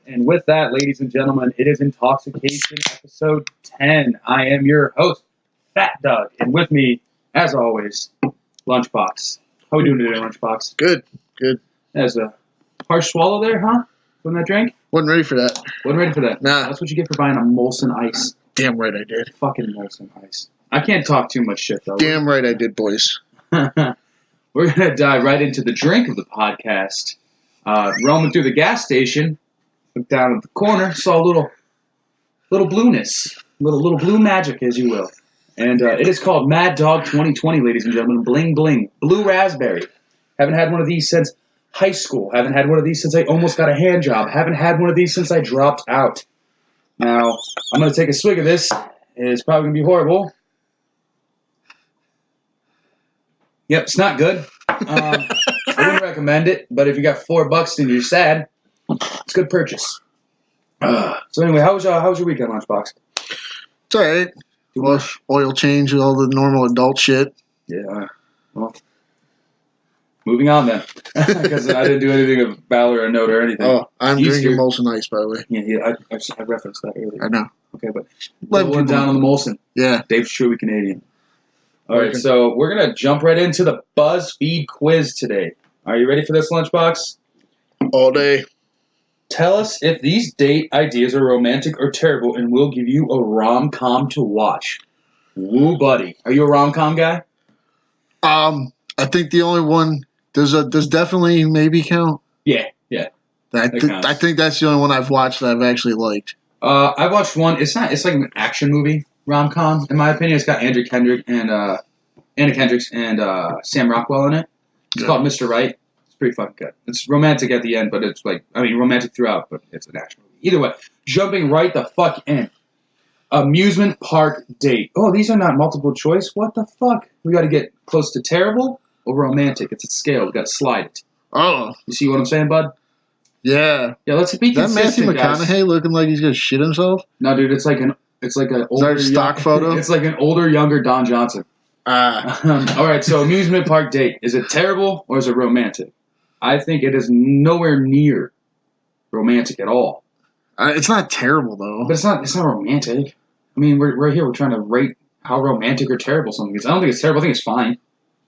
And with that, ladies and gentlemen, it is Intoxication episode 10. I am your host, Fat Doug, and with me, as always, Lunchbox. How we doing today, Lunchbox? Good. That's a harsh swallow there, huh? From that drink? Wasn't ready for that. Wasn't ready for that. Nah. That's what you get for buying a Molson Ice. Damn right I did. Fucking Molson Ice. I can't talk too much shit, though. Damn right I did, boys. We're going to dive right into the drink of the podcast. Roaming through the gas station, looked down at the corner, saw a little blueness, little blue magic, as you will. And it is called Mad Dog 2020, ladies and gentlemen. Bling bling. Blue raspberry. Haven't had one of these since high school. Haven't had one of these since I almost got a hand job. Haven't had one of these since I dropped out. Now, I'm going to take a swig of this. It's probably going to be horrible. Yep, it's not good. I wouldn't recommend it, but if you got $4 and you're sad, it's a good purchase. So anyway, how was your weekend, Lunchbox? It's alright. Oil change, all the normal adult shit. Yeah. Well, moving on then, because I didn't do anything of valor or note or anything. Oh, I'm drinking Molson Ice, by the way. Yeah, I referenced that earlier. I know. Okay, but one down on the Molson. Yeah. Dave's truly Canadian. All right, so we're going to jump right into the BuzzFeed quiz today. Are you ready for this, Lunchbox? All day. Tell us if these date ideas are romantic or terrible, and we'll give you a rom-com to watch. Woo, buddy. Are you a rom-com guy? I think the only one, does definitely maybe count? Yeah. I think that's the only one I've watched that I've actually liked. I watched one. It's like an action movie. Rom-com, in my opinion. It's got Anna Kendrick and Sam Rockwell in it. It's called Mr. Right. It's pretty fucking good. It's romantic at the end, but it's romantic throughout, but it's an action movie. Either way, jumping right the fuck in. Amusement park date. Oh, these are not multiple choice. What the fuck? We got to get close to terrible or romantic. It's a scale. We got to slide it. Oh. You see what I'm saying, bud? Yeah. Yeah, let's be consistent, That Matthew McConaughey guys. looking like he's gonna shit himself? No, dude, it's like an older stock photo. It's like an older, younger Don Johnson. All right, so amusement park date. Is it terrible or is it romantic? I think it is nowhere near romantic at all. It's not terrible though. But it's not romantic. I mean, we're here. We're trying to rate how romantic or terrible something is. I don't think it's terrible. I think it's fine.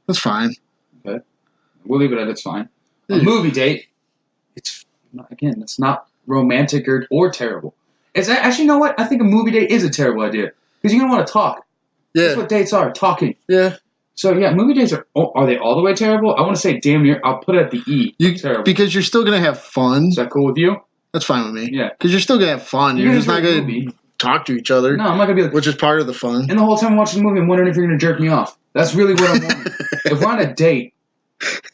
That's fine. Okay, we'll leave it at it's fine. A movie date. It's not romantic or terrible. It's actually, you know what? I think a movie date is a terrible idea because you're gonna want to talk. Yeah, that's what dates are, talking. Yeah. So yeah, movie dates are they all the way terrible? I want to say damn near. I'll put it at the E. Terrible. Because you're still gonna have fun. Is that cool with you? That's fine with me. Yeah. Because you're still gonna have fun. You're just not gonna talk to each other. No, I'm not gonna be like, which is part of the fun. And the whole time I'm watching the movie, I'm wondering if you're gonna jerk me off. That's really what I'm wondering. If we're on a date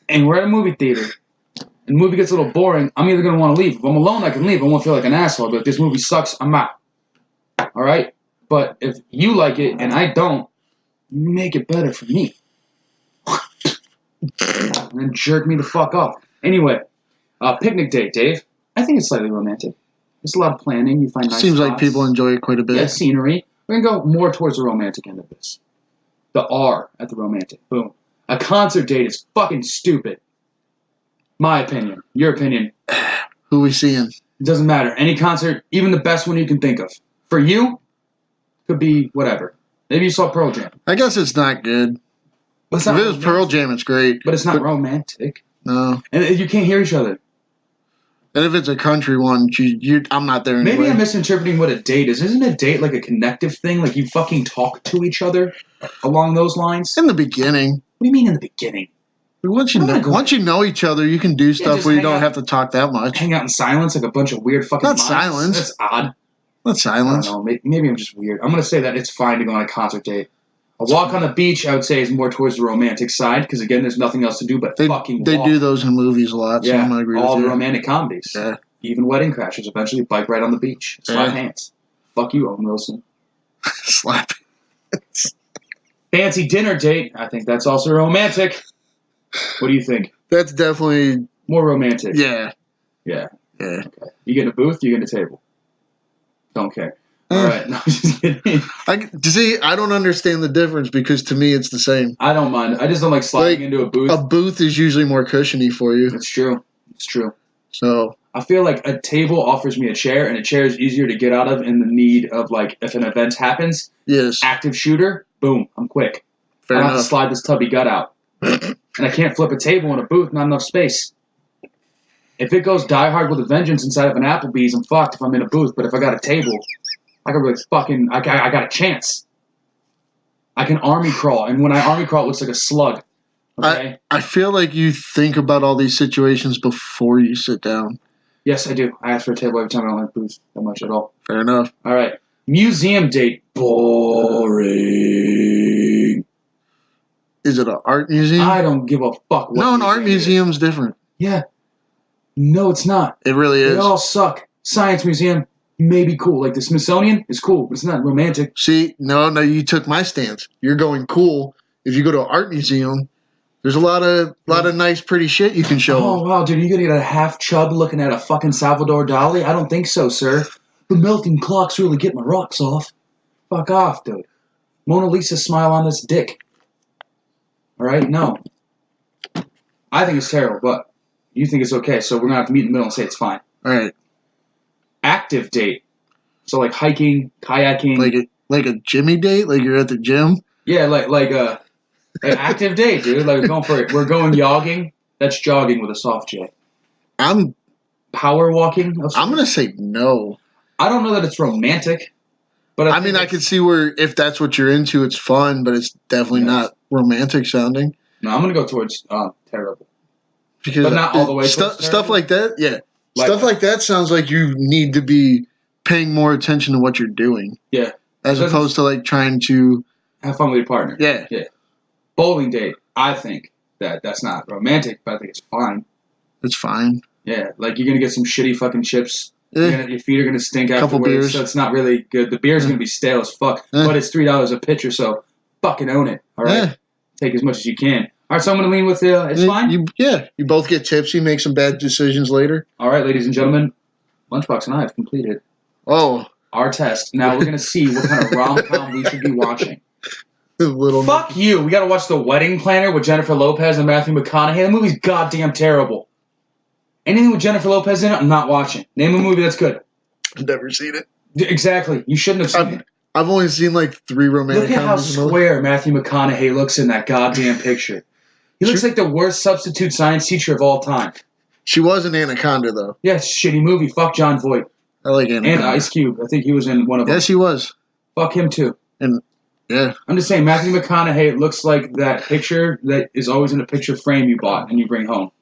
and we're at a movie theater and the movie gets a little boring, I'm either gonna want to leave. If I'm alone, I can leave. I won't feel like an asshole. But if this movie sucks, I'm out. All right. But if you like it and I don't, you make it better for me. And then jerk me the fuck off. Anyway, picnic date, Dave. I think it's slightly romantic. There's a lot of planning. You find nice Seems spots. like people enjoy it quite a bit. Yeah, scenery. We're going to go more towards the romantic end of this. The R at the romantic. Boom. A concert date is fucking stupid. My opinion. Your opinion. Who we seeing? It doesn't matter. Any concert, even the best one you can think of. For you, could be whatever. Maybe you saw Pearl Jam. I guess it's not good. If it was Pearl Jam, it's great. But it's not romantic. No. And you can't hear each other. And if it's a country one, I'm not there anyway. Maybe I'm misinterpreting what a date is. Isn't a date like a connective thing? Like you fucking talk to each other along those lines? In the beginning. What do you mean in the beginning? Once you know each other, you can do stuff where you don't have to talk that much. Hang out in silence like a bunch of weird fucking Not mice. silence. That's odd. Not silence. I don't know. Maybe I'm just weird. I'm going to say that it's fine to go on a concert date. A walk on the beach, I would say, is more towards the romantic side because, again, there's nothing else to do but fucking walk. They do those in movies a lot, so yeah, I'm going to agree with you. All the romantic comedies. Yeah. Even Wedding Crashers eventually bike right on the beach. Slap hands. Fuck you, Owen Wilson. Slap hands. Fancy dinner date. I think that's also romantic. What do you think? That's definitely... More romantic. Yeah. Yeah. Yeah. Okay. You get a booth, you get a table. Don't care. All right. No, just kidding. I don't understand the difference because to me it's the same. I don't mind. I just don't like sliding into a booth. A booth is usually more cushiony for you. It's true. It's true. So I feel like a table offers me a chair, and a chair is easier to get out of in the need of, like, if an event happens. Yes. Active shooter, boom, I'm quick. Fair I don't enough. have to slide this tubby gut out. And I can't flip a table in a booth, not enough space. If it goes Die Hard with a vengeance inside of an Applebee's, I'm fucked if I'm in a booth. But if I got a table, I can really I got a chance. I can army crawl, and when I army crawl, it looks like a slug. Okay? I feel like you think about all these situations before you sit down. Yes, I do. I ask for a table every time. I don't like booths that much at all. Fair enough. All right. Museum date. Boring. Is it an art museum? I don't give a fuck what No, an art museum's different. Yeah. No, it's not. It really is. They all suck. Science museum may be cool. Like the Smithsonian is cool, but it's not romantic. See, no, you took my stance. You're going cool. If you go to an art museum, there's a lot of nice, pretty shit you can show. Oh, wow, dude, are you going to get a half chub looking at a fucking Salvador Dali? I don't think so, sir. The melting clocks really get my rocks off. Fuck off, dude. Mona Lisa smile on this dick. All right? No. I think it's terrible, but you think it's okay, so we're going to have to meet in the middle and say it's fine. All right. Active date. So, like hiking, kayaking. Like a Jimmy date? Like you're at the gym? Yeah, like an active date, dude. Like we're going jogging. That's jogging with a soft J. I'm Power walking. I'm gonna say no. I don't know that it's romantic, but I mean, I could see where if that's what you're into, it's fun, but it's definitely not romantic sounding. No, I'm gonna go towards terrible. Because but not all the way. Stuff like that, yeah. Like, stuff like that sounds like you need to be paying more attention to what you're doing. Yeah. As opposed to like trying to have fun with your partner. Yeah. Yeah. Bowling date. I think that's not romantic, but I think it's fine. It's fine. Yeah. Like you're gonna get some shitty fucking chips. Your feet are gonna stink Couple afterwards, beers. so it's not really good. The beer's gonna be stale as fuck, but it's $3 a pitcher, so fucking own it. All right. Yeah. Take as much as you can. All right, so I'm gonna lean with it's fine. You both get tipsy, make some bad decisions later. All right, ladies and gentlemen, Lunchbox and I have completed our test. Now we're gonna see what kind of rom-com we should be watching. Fuck you. We gotta watch The Wedding Planner with Jennifer Lopez and Matthew McConaughey. The movie's goddamn terrible. Anything with Jennifer Lopez in it, I'm not watching. Name a movie that's good. I've never seen it. Exactly. You shouldn't have seen it. I've only seen like 3 romantic comedies. Look at how square Matthew McConaughey looks in that goddamn picture. He looks like the worst substitute science teacher of all time. She was in Anaconda, though. Yeah, shitty movie. Fuck John Voight. I like Anaconda. And Ice Cube. I think he was in one of them. Yes, he was. Fuck him, too. And yeah. I'm just saying, Matthew McConaughey looks like that picture that is always in a picture frame you bought and you bring home.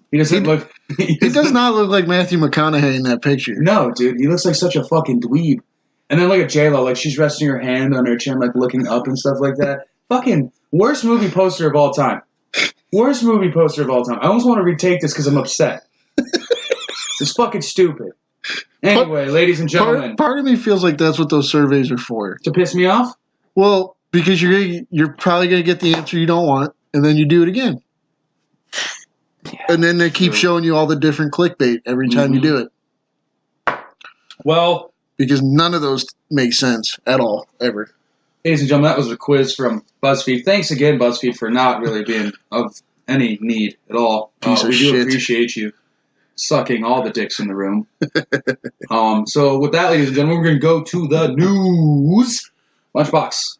He doesn't look... He does not look like Matthew McConaughey in that picture. No, dude. He looks like such a fucking dweeb. And then look at J-Lo. Like, she's resting her hand on her chin, like, looking up and stuff like that. Fucking worst movie poster of all time. Worst movie poster of all time. I almost want to retake this because I'm upset. It's fucking stupid. Anyway, ladies and gentlemen. Part of me feels like that's what those surveys are for. To piss me off? Well, because you're probably going to get the answer you don't want, and then you do it again. Yeah, and then they keep showing you all the different clickbait every time you do it. Well. Because none of those make sense at all, ever. Ladies and gentlemen, that was a quiz from BuzzFeed. Thanks again, BuzzFeed, for not really being of any need at all. We do appreciate you sucking all the dicks in the room. So with that, ladies and gentlemen, we're going to go to the news. Lunchbox.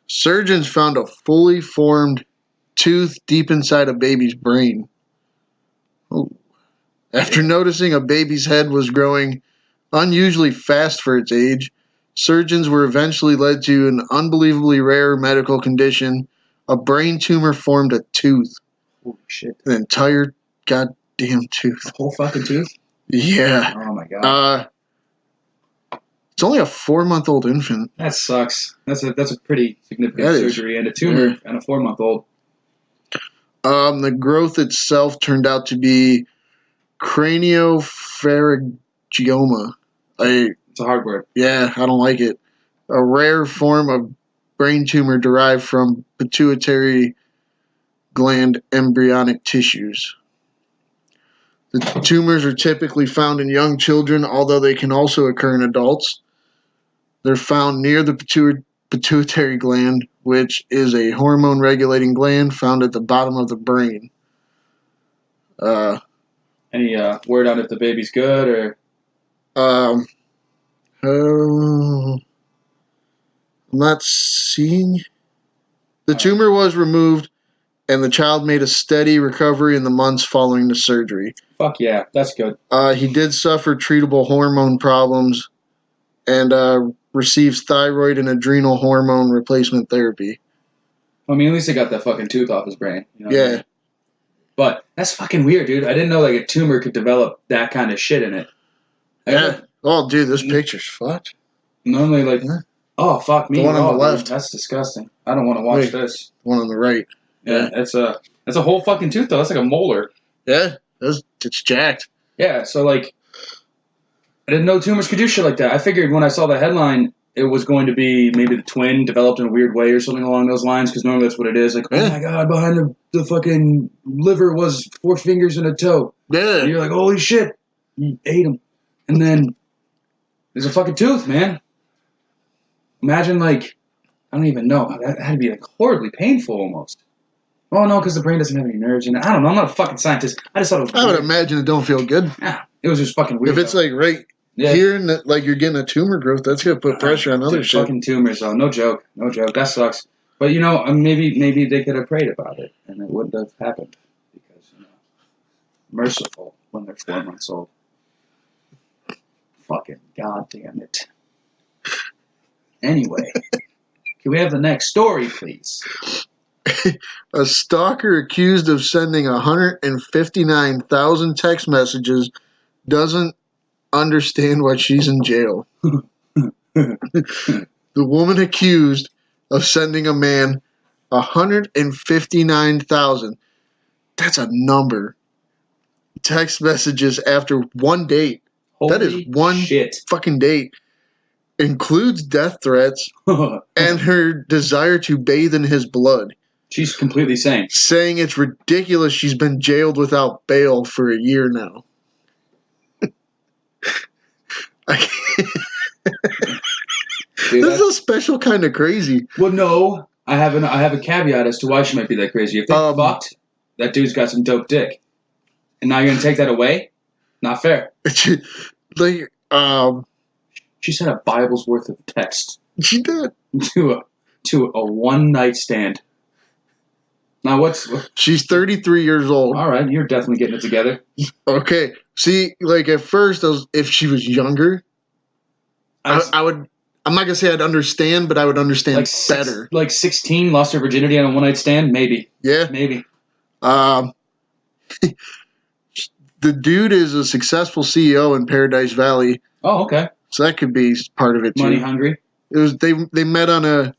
Surgeons found a fully formed tooth deep inside a baby's brain. Oh. After noticing a baby's head was growing unusually fast for its age, surgeons were eventually led to an unbelievably rare medical condition. A brain tumor formed a tooth. Holy shit. An entire goddamn tooth. A whole fucking tooth? Yeah. Oh my god. It's only a 4-month-old infant. That sucks. That's a pretty significant surgery. And a tumor and a 4-month-old. The growth itself turned out to be craniopharyngioma. It's a hard word. Yeah, I don't like it. A rare form of brain tumor derived from pituitary gland embryonic tissues. The tumors are typically found in young children, although they can also occur in adults. They're found near the pituitary gland, which is a hormone-regulating gland found at the bottom of the brain. Any word on if the baby's good or? I'm not seeing. The tumor was removed, and the child made a steady recovery in the months following the surgery. Fuck yeah, that's good. He did suffer treatable hormone problems and receives thyroid and adrenal hormone replacement therapy. I mean, at least they got that fucking tooth off his brain. You know Yeah. what I mean? But that's fucking weird, dude. I didn't know like a tumor could develop that kind of shit in it. Yeah. Oh, dude, this picture's fucked. Normally, like, oh fuck me. The one on the dude, left. That's disgusting. I don't want to watch this. The one on the right. Yeah, that's a whole fucking tooth though. That's like a molar. Yeah, it's jacked. Yeah, so like, I didn't know tumors could do shit like that. I figured when I saw the headline, it was going to be maybe the twin developed in a weird way or something along those lines, because normally that's what it is. Like, oh my god, behind the fucking liver was 4 fingers and a toe. Yeah. And you're like, holy shit, you ate them. And then there's a fucking tooth, man. Imagine, like, I don't even know. That had to be like horribly painful almost. Oh no, because the brain doesn't have any nerves in it. I don't know. I'm not a fucking scientist. I just thought it was I would weird. imagine it don't feel good. Yeah, it was just fucking weird. If it's like right here and like you're getting a tumor growth, that's gonna put pressure on other shit. Fucking tumors, though. No joke. No joke. That sucks. But you know, maybe they could have prayed about it, and it wouldn't have happened because merciful when they're 4 months old. Fucking goddamn it. Anyway, can we have the next story, please? A stalker accused of sending 159,000 text messages doesn't understand why she's in jail. The woman accused of sending a man 159,000. That's a number. Text messages after one date. Holy that is one shit. Fucking date. Includes death threats and her desire to bathe in his blood. She's completely sane. Saying it's ridiculous she's been jailed without bail for a year now. Dude, this is a special kind of crazy. Well, no. I have a caveat as to why she might be that crazy. If they fucked, that dude's got some dope dick. And now you're going to take that away? Not fair. Like, she sent a Bible's worth of text. She did. To a one-night stand. Now, she's 33 years old. All right, you're definitely getting it together. Okay. See, like, at first, if she was younger, I would... I'm not going to say I'd understand, but I would understand like better. Like 16, lost her virginity on a one-night stand? Maybe. Yeah. Maybe. The dude is a successful CEO in Paradise Valley. Oh, okay. So that could be part of it, too. Money hungry? It was they met on a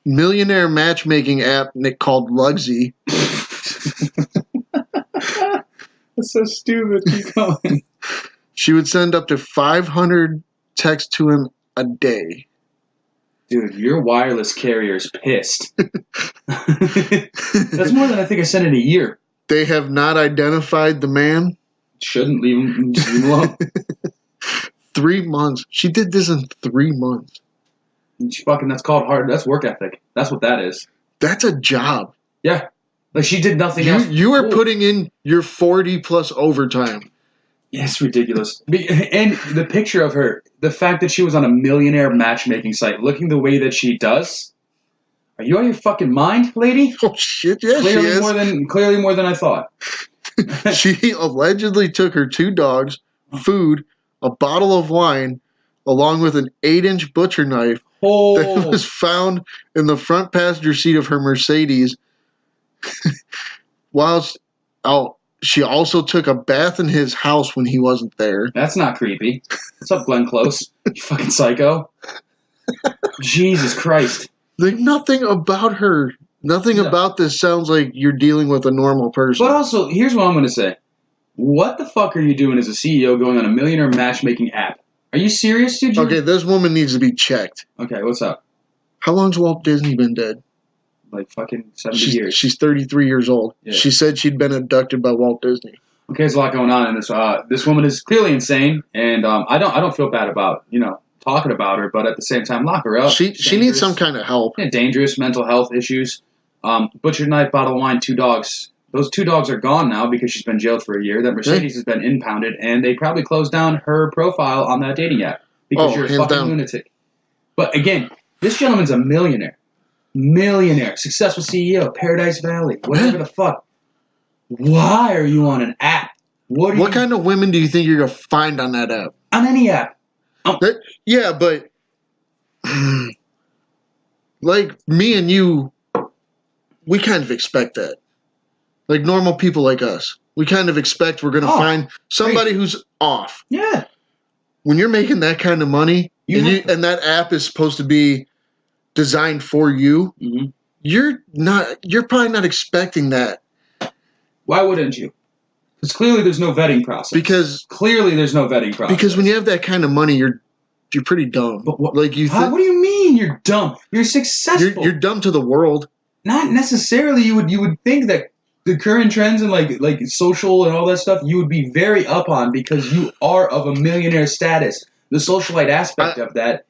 millionaire matchmaking app called Lugsy. That's so stupid. Keep going. She would send up to 500 texts to him a day. Dude, your wireless carrier is pissed. That's more than I think I sent in a year. They have not identified the man. Shouldn't leave him alone. 3 months. She did this in 3 months. That's called hard. That's work ethic. That's what that is. That's a job. Yeah. Like she did nothing else. You are putting in your 40 plus overtime. Yeah, it's ridiculous. And the picture of her, the fact that she was on a millionaire matchmaking site, looking the way that she does. Are you on your fucking mind, lady? Oh shit! Yeah, clearly she is. Clearly more than I thought. She allegedly took her 2 dogs, food, a bottle of wine, along with an 8-inch butcher knife that was found in the front passenger seat of her Mercedes. She also took a bath in his house when he wasn't there. That's not creepy. What's up, Glenn Close? You fucking psycho. Jesus Christ. Like, nothing about her. Nothing about this sounds like you're dealing with a normal person. But also, here's what I'm going to say. What the fuck are you doing as a CEO going on a millionaire matchmaking app? Are you serious, dude? Okay, this woman needs to be checked. Okay, what's up? How long's Walt Disney been dead? Like fucking 70 years. She's 33 years old. Yeah. She said she'd been abducted by Walt Disney. Okay, there's a lot going on in this. This woman is clearly insane, and I don't feel bad about talking about her, but at the same time, lock her up. She needs some kind of help. Yeah, dangerous mental health issues. Butcher knife, bottle of wine, 2 dogs. Those 2 dogs are gone now because she's been jailed for a year. That Mercedes has been impounded, and they probably closed down her profile on that dating app because you're a fucking lunatic. But again, this gentleman's a millionaire. Successful CEO, Paradise Valley, whatever the fuck. Why are you on an app? What kind of women do you think you're going to find on that app? On any app. Yeah, but like me and you, we kind of expect that. Like normal people like us. We kind of expect we're going to find somebody who's off. Yeah. When you're making that kind of money, and that app is supposed to be designed for you, you're probably not expecting that. Why wouldn't you? Because clearly there's no vetting process. Because when you have that kind of money, you're pretty dumb. But what do you mean you're dumb? You're successful. You're dumb to the world. Not necessarily. You would think that the current trends and like social and all that stuff, you would be very up on because you are of a millionaire status. The socialite aspect of that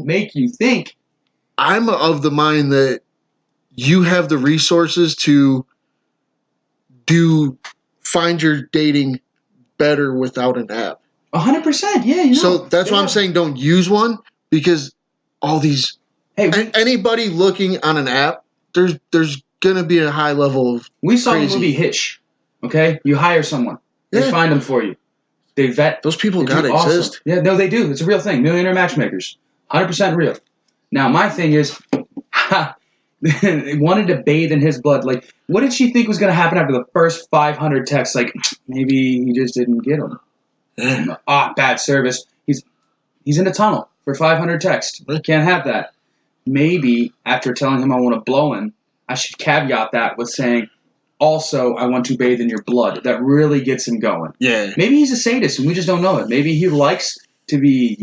make you think. I'm of the mind that you have the resources to find your dating better without an app. 100%, yeah. So that's why I'm saying don't use one because all these anybody looking on an app, there's gonna be a high level of. We saw the movie Hitch. Okay, you hire someone, they find them for you, they vet. Those people gotta exist. Yeah, no, they do. It's a real thing. Millionaire matchmakers, 100% real. Now my thing is, they wanted to bathe in his blood. Like, what did she think was gonna happen after the first 500 texts? Like, maybe he just didn't get them. Bad service. He's in a tunnel for 500 texts. Can't have that. Maybe after telling him I want to blow him, I should caveat that with saying, also, I want to bathe in your blood. That really gets him going. Yeah. Maybe he's a sadist and we just don't know it. Maybe he likes to be,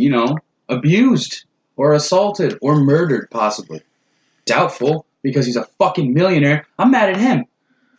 abused or assaulted or murdered, possibly. Doubtful, because he's a fucking millionaire. I'm mad at him.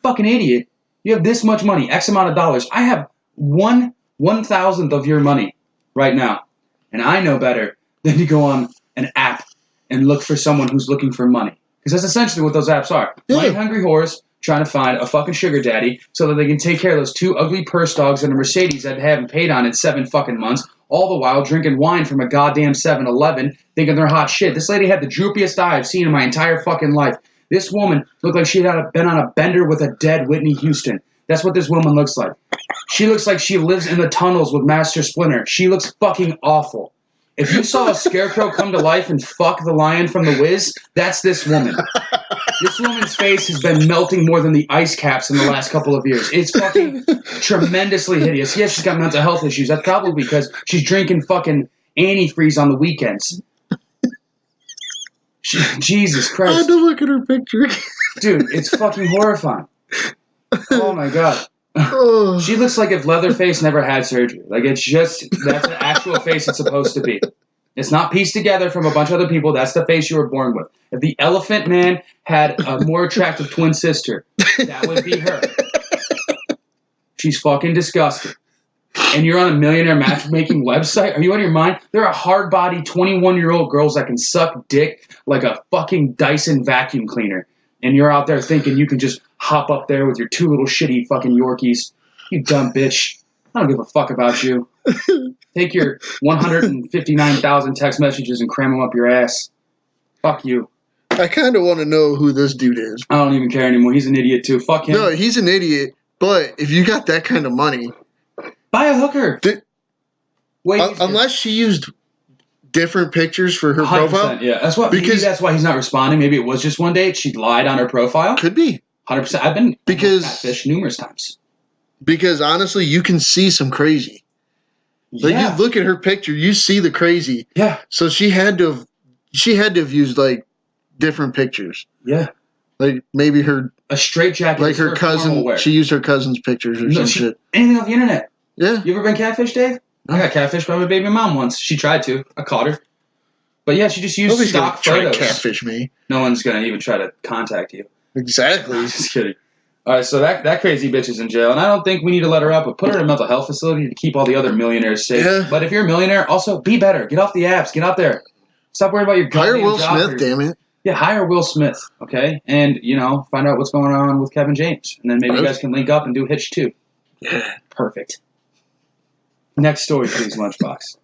Fucking idiot. You have this much money, X amount of dollars. I have 1/1000th of your money right now. And I know better than to go on an app and look for someone who's looking for money. Because that's essentially what those apps are. Yeah. Money-hungry whores trying to find a fucking sugar daddy so that they can take care of those 2 ugly purse dogs and a Mercedes that they haven't paid on in 7 fucking months, all the while drinking wine from a goddamn 7-Eleven, thinking they're hot shit. This lady had the droopiest eye I've seen in my entire fucking life. This woman looked like she had been on a bender with a dead Whitney Houston. That's what this woman looks like. She looks like she lives in the tunnels with Master Splinter. She looks fucking awful. If you saw a scarecrow come to life and fuck the lion from The Wiz, that's this woman. This woman's face has been melting more than the ice caps in the last couple of years. It's fucking tremendously hideous. Yes, she's got mental health issues. That's probably because she's drinking fucking antifreeze on the weekends. Jesus Christ. I had to look at her picture. Dude, it's fucking horrifying. Oh my god. She looks like if Leatherface never had surgery. Like, that's the actual face it's supposed to be. It's not pieced together from a bunch of other people. That's the face you were born with. If the Elephant Man had a more attractive twin sister, that would be her. She's fucking disgusting. And you're on a millionaire matchmaking website? Are you on your mind? There are hard-bodied 21-year-old girls that can suck dick like a fucking Dyson vacuum cleaner. And you're out there thinking you can just hop up there with your 2 little shitty fucking Yorkies. You dumb bitch. I don't give a fuck about you. Take your 159,000 text messages and cram them up your ass. Fuck you. I kind of want to know who this dude is. I don't even care anymore. He's an idiot too. Fuck him. No, he's an idiot. But if you got that kind of money, buy a hooker. Unless she used different pictures for her profile. Yeah, that's why he's not responding. Maybe it was just one date. She lied on her profile. Could be. 100%. I've been catfished numerous times. Because honestly, you can see some crazy. Like, you look at her picture, you see the crazy. Yeah. So she had to have used like different pictures. Yeah. Like maybe a straight jacket. Like her cousin. She used her cousin's pictures or some shit. Anything off the internet. Yeah. You ever been catfished, Dave? I got catfished by my baby mom once. She tried to. I caught her. But yeah, she just used stock photos. Nobody's gonna try to catfish me. No one's gonna even try to contact you. Exactly. Just kidding. All right, so that crazy bitch is in jail, and I don't think we need to let her up, but put her in a mental health facility to keep all the other millionaires safe. Yeah. But if you're a millionaire, also be better. Get off the apps. Get out there. Stop worrying about your goddamn Hire Will job Smith, damn it. Yeah, hire Will Smith, okay? And, find out what's going on with Kevin James. And then maybe you guys can link up and do Hitch 2. Yeah. Perfect. Next story, please, Lunchbox.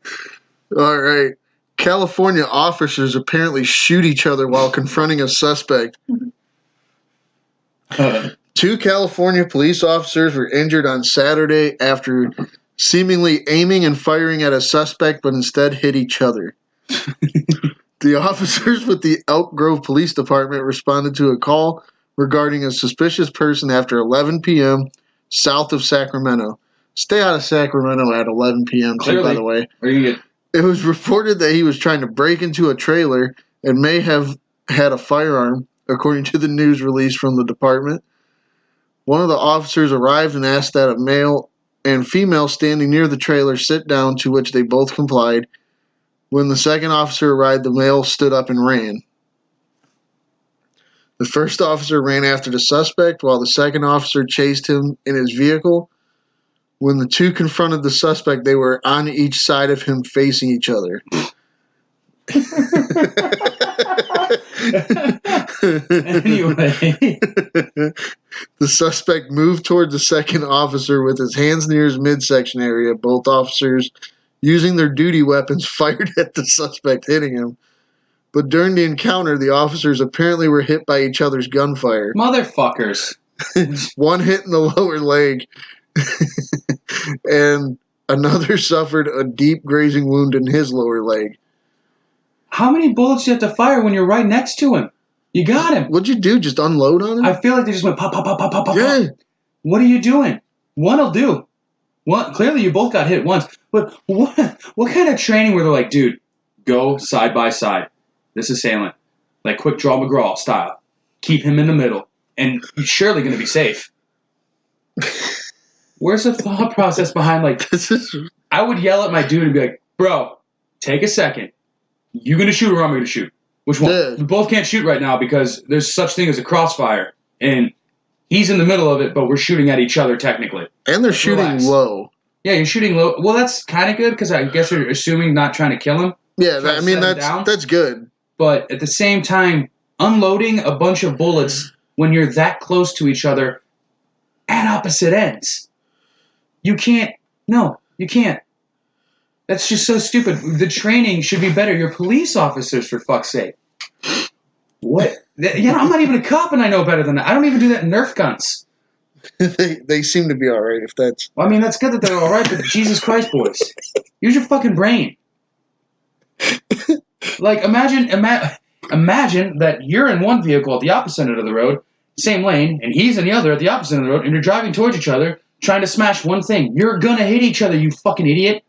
All right. California officers apparently shoot each other while confronting a suspect. 2 California police officers were injured on Saturday after seemingly aiming and firing at a suspect, but instead hit each other. The officers with the Elk Grove Police Department responded to a call regarding a suspicious person after 11 p.m. south of Sacramento. Stay out of Sacramento at 11 p.m. too, by the way. It was reported that he was trying to break into a trailer and may have had a firearm, according to the news release from the department. One of the officers arrived and asked that a male and female standing near the trailer sit down, to which they both complied. When the second officer arrived, the male stood up and ran. The first officer ran after the suspect, while the second officer chased him in his vehicle. When the two confronted the suspect, they were on each side of him, facing each other. Anyway. The suspect moved toward the second officer with his hands near his midsection area. Both officers, using their duty weapons, fired at the suspect, hitting him. But during the encounter, the officers apparently were hit by each other's gunfire. Motherfuckers. One hit in the lower leg, and another suffered a deep grazing wound in his lower leg. How many bullets do you have to fire when you're right next to him? You got him. What'd you do? Just unload on him? I feel like they just went pop, pop, pop, pop, pop, pop. Yeah. What are you doing? One'll do. One, clearly you both got hit once. But what kind of training where they're like, dude, go side by side. This assailant. Like quick draw McGraw style. Keep him in the middle. And you're surely going to be safe. Where's the thought process behind I would yell at my dude and be like, bro, take a second. You going to shoot or I'm going to shoot? Which one? Yeah. We both can't shoot right now because there's such thing as a crossfire. And he's in the middle of it, but we're shooting at each other technically. And they're shooting low. Yeah, you're shooting low. Well, that's kind of good because I guess you're assuming not trying to kill him. Yeah, that's good. But at the same time, unloading a bunch of bullets when you're that close to each other at opposite ends. You can't. No, you can't. That's just so stupid. The training should be better. You're police officers, for fuck's sake. What? I'm not even a cop, and I know better than that. I don't even do that in Nerf guns. They seem to be all right. If that's. Well, I mean, that's good that they're all right, but Jesus Christ, boys, use your fucking brain. Like, imagine that you're in one vehicle at the opposite end of the road, same lane, and he's in the other at the opposite end of the road, and you're driving towards each other, trying to smash one thing. You're gonna hit each other, you fucking idiot.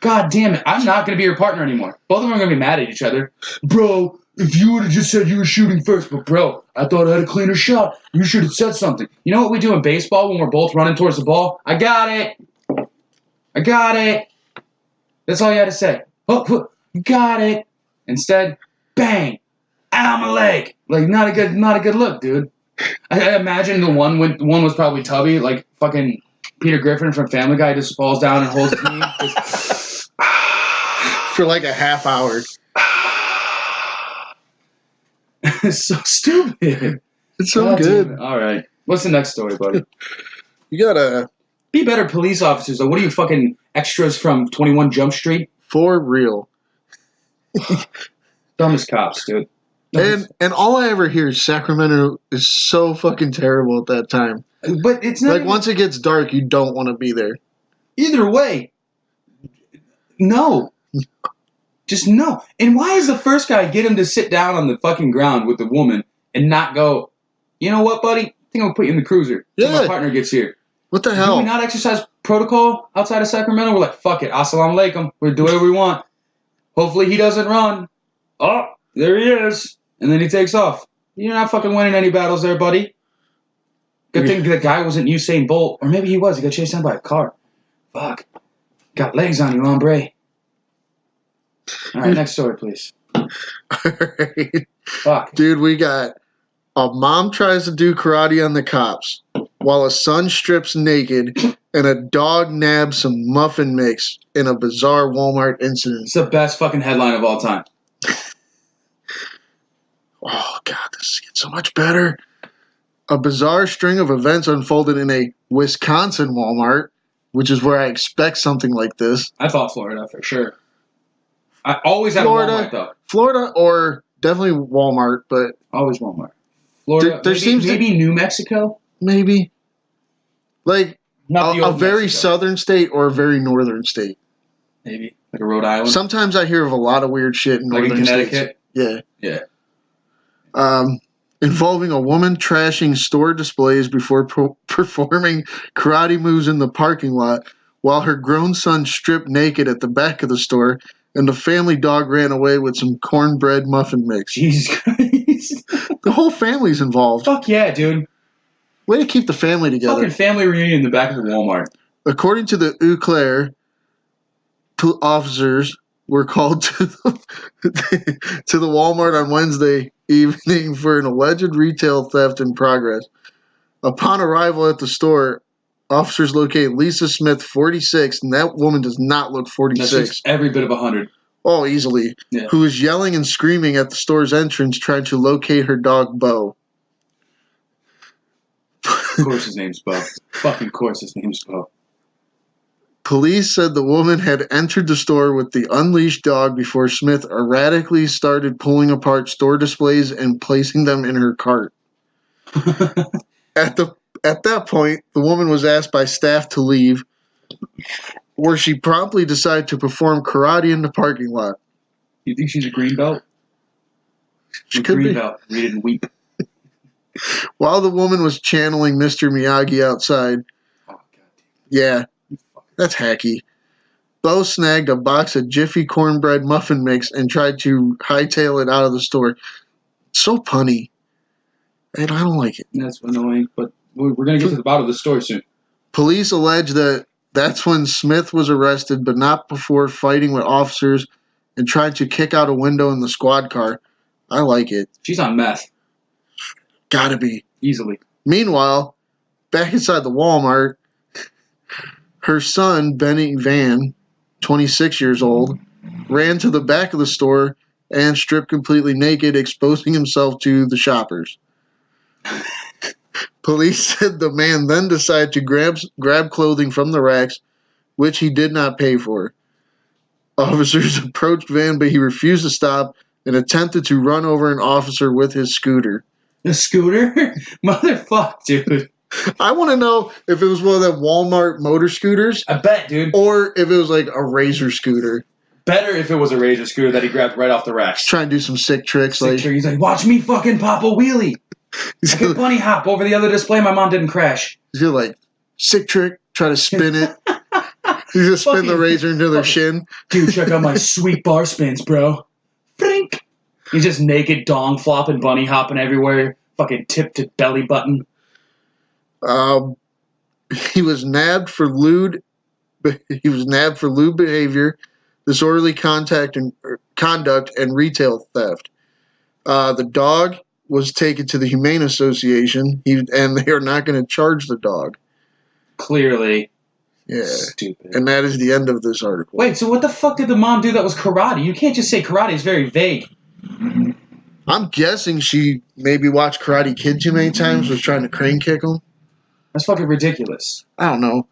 God damn it. I'm not going to be your partner anymore. Both of them are going to be mad at each other. Bro, if you would have just said you were shooting first, but bro, I thought I had a cleaner shot. You should have said something. You know what we do in baseball when we're both running towards the ball? I got it. That's all you had to say. Oh, got it. Instead, bang. Ow, my leg. Like, not a good look, dude. I imagine the one was probably Tubby, like fucking Peter Griffin from Family Guy just falls down and holds his knee. For like a half hour. It's so stupid. It's so good. It. All right. What's the next story, buddy? You gotta... Be better police officers. Or what are you fucking extras from 21 Jump Street? For real. Dumbest cops, dude. And all I ever hear is Sacramento is so fucking terrible at that time. But it's not... Like, once it gets dark, you don't want to be there. Either way. No. Just no. And why is the first guy get him to sit down on the fucking ground with the woman and not go, you know what, buddy? I think I'm going to put you in the cruiser until my partner gets here. What the hell? Do we not exercise protocol outside of Sacramento? We're like, fuck it. Assalamu alaikum. We'll do whatever we want. Hopefully he doesn't run. Oh, there he is. And then he takes off. You're not fucking winning any battles there, buddy. Good thing the guy wasn't Usain Bolt. Or maybe he was. He got chased down by a car. Fuck. Got legs on you, hombre. All right, next story, please. All right. Fuck. Dude, we got a mom tries to do karate on the cops while a son strips naked and a dog nabs some muffin mix in a bizarre Walmart incident. It's the best fucking headline of all time. Oh, God, this gets so much better. A bizarre string of events unfolded in a Wisconsin Walmart, which is where I expect something like this. I thought Florida for sure. I always had Florida, a Walmart though. Florida, or definitely Walmart, but Always Walmart. Florida, there maybe, seems to- maybe New Mexico. maybe like Not the a old very Mexico. southern state or a very northern state. Maybe like a Rhode Island. Sometimes I hear of a lot of weird shit in Like in northern states. Connecticut. Yeah. Yeah. Involving a woman trashing store displays before performing karate moves in the parking lot while her grown son stripped naked at the back of the store and the family dog ran away with some cornbread muffin mix. Jesus Christ. The whole family's involved. Fuck yeah, dude. Way to keep the family together. Fucking family reunion in the back of the Walmart. According to the Eau Claire, officers were called to the Walmart on Wednesday evening for an alleged retail theft in progress. Upon arrival at the store, officers located Lisa Smith, 46, and that woman does not look 46. That's every bit of 100. Oh, easily. Yeah. Who was yelling and screaming at the store's entrance trying to locate her dog, Bo. Of course his name's Bo. Fucking course his name's Bo. Police said the woman had entered the store with the unleashed dog before Smith erratically started pulling apart store displays and placing them in her cart. At that point, the woman was asked by staff to leave, where she promptly decided to perform karate in the parking lot. You think she's a green belt? She could green be. belt. Read it and weep. While the woman was channeling Mr. Miyagi outside. Oh, God. Yeah, that's hacky. Bo snagged a box of Jiffy cornbread muffin mix and tried to hightail it out of the store. So punny. And I don't like it. That's annoying, but we're going to get to the bottom of the story soon. Police allege that that's when Smith was arrested, but not before fighting with officers and trying to kick out a window in the squad car. I like it. She's on meth. Gotta be. Easily. Meanwhile, back inside the Walmart, her son, Benny Van, 26 years old, ran to the back of the store and stripped completely naked, exposing himself to the shoppers. Police said the man then decided to grab clothing from the racks, which he did not pay for. Officers approached Van, but he refused to stop and attempted to run over an officer with his scooter. The scooter? Motherfuck, dude. I want to know if it was one of the Walmart motor scooters. I bet, dude. Or if it was like a Razor scooter. Better if it was a Razor scooter that he grabbed right off the racks. He's trying to do some sick tricks. He's like, watch me fucking pop a wheelie. I can bunny hop over the other display. My mom didn't crash. He's gonna like, sick trick, try to spin it. He's gonna spin the razor into their shin. Dude, check out my sweet bar spins, bro. Brink. He's just naked, dong flopping, bunny hopping everywhere. Fucking tip to belly button. He was nabbed for lewd behavior, disorderly conduct, and retail theft. The dog was taken to the Humane Association, and they are not going to charge the dog. Clearly. Yeah. Stupid. And that is the end of this article. Wait, so what the fuck did the mom do that was karate? You can't just say karate. It's very vague. I'm guessing she maybe watched Karate Kid too many times, was trying to crane kick him. That's fucking ridiculous. I don't know.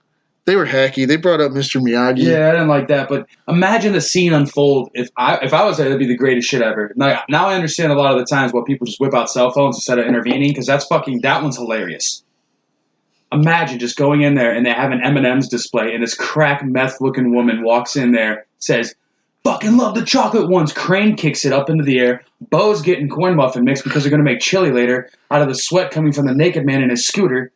They were hacky. They brought up Mr. Miyagi. Yeah, I didn't like that, but imagine the scene unfold. If I was there, that'd be the greatest shit ever. Now I understand a lot of the times why people just whip out cell phones instead of intervening, because that one's hilarious. Imagine just going in there and they have an M&M's display and this crack meth looking woman walks in there, says, fucking love the chocolate ones, crane kicks it up into the air, Bo's getting corn muffin mix because they're going to make chili later out of the sweat coming from the naked man in his scooter.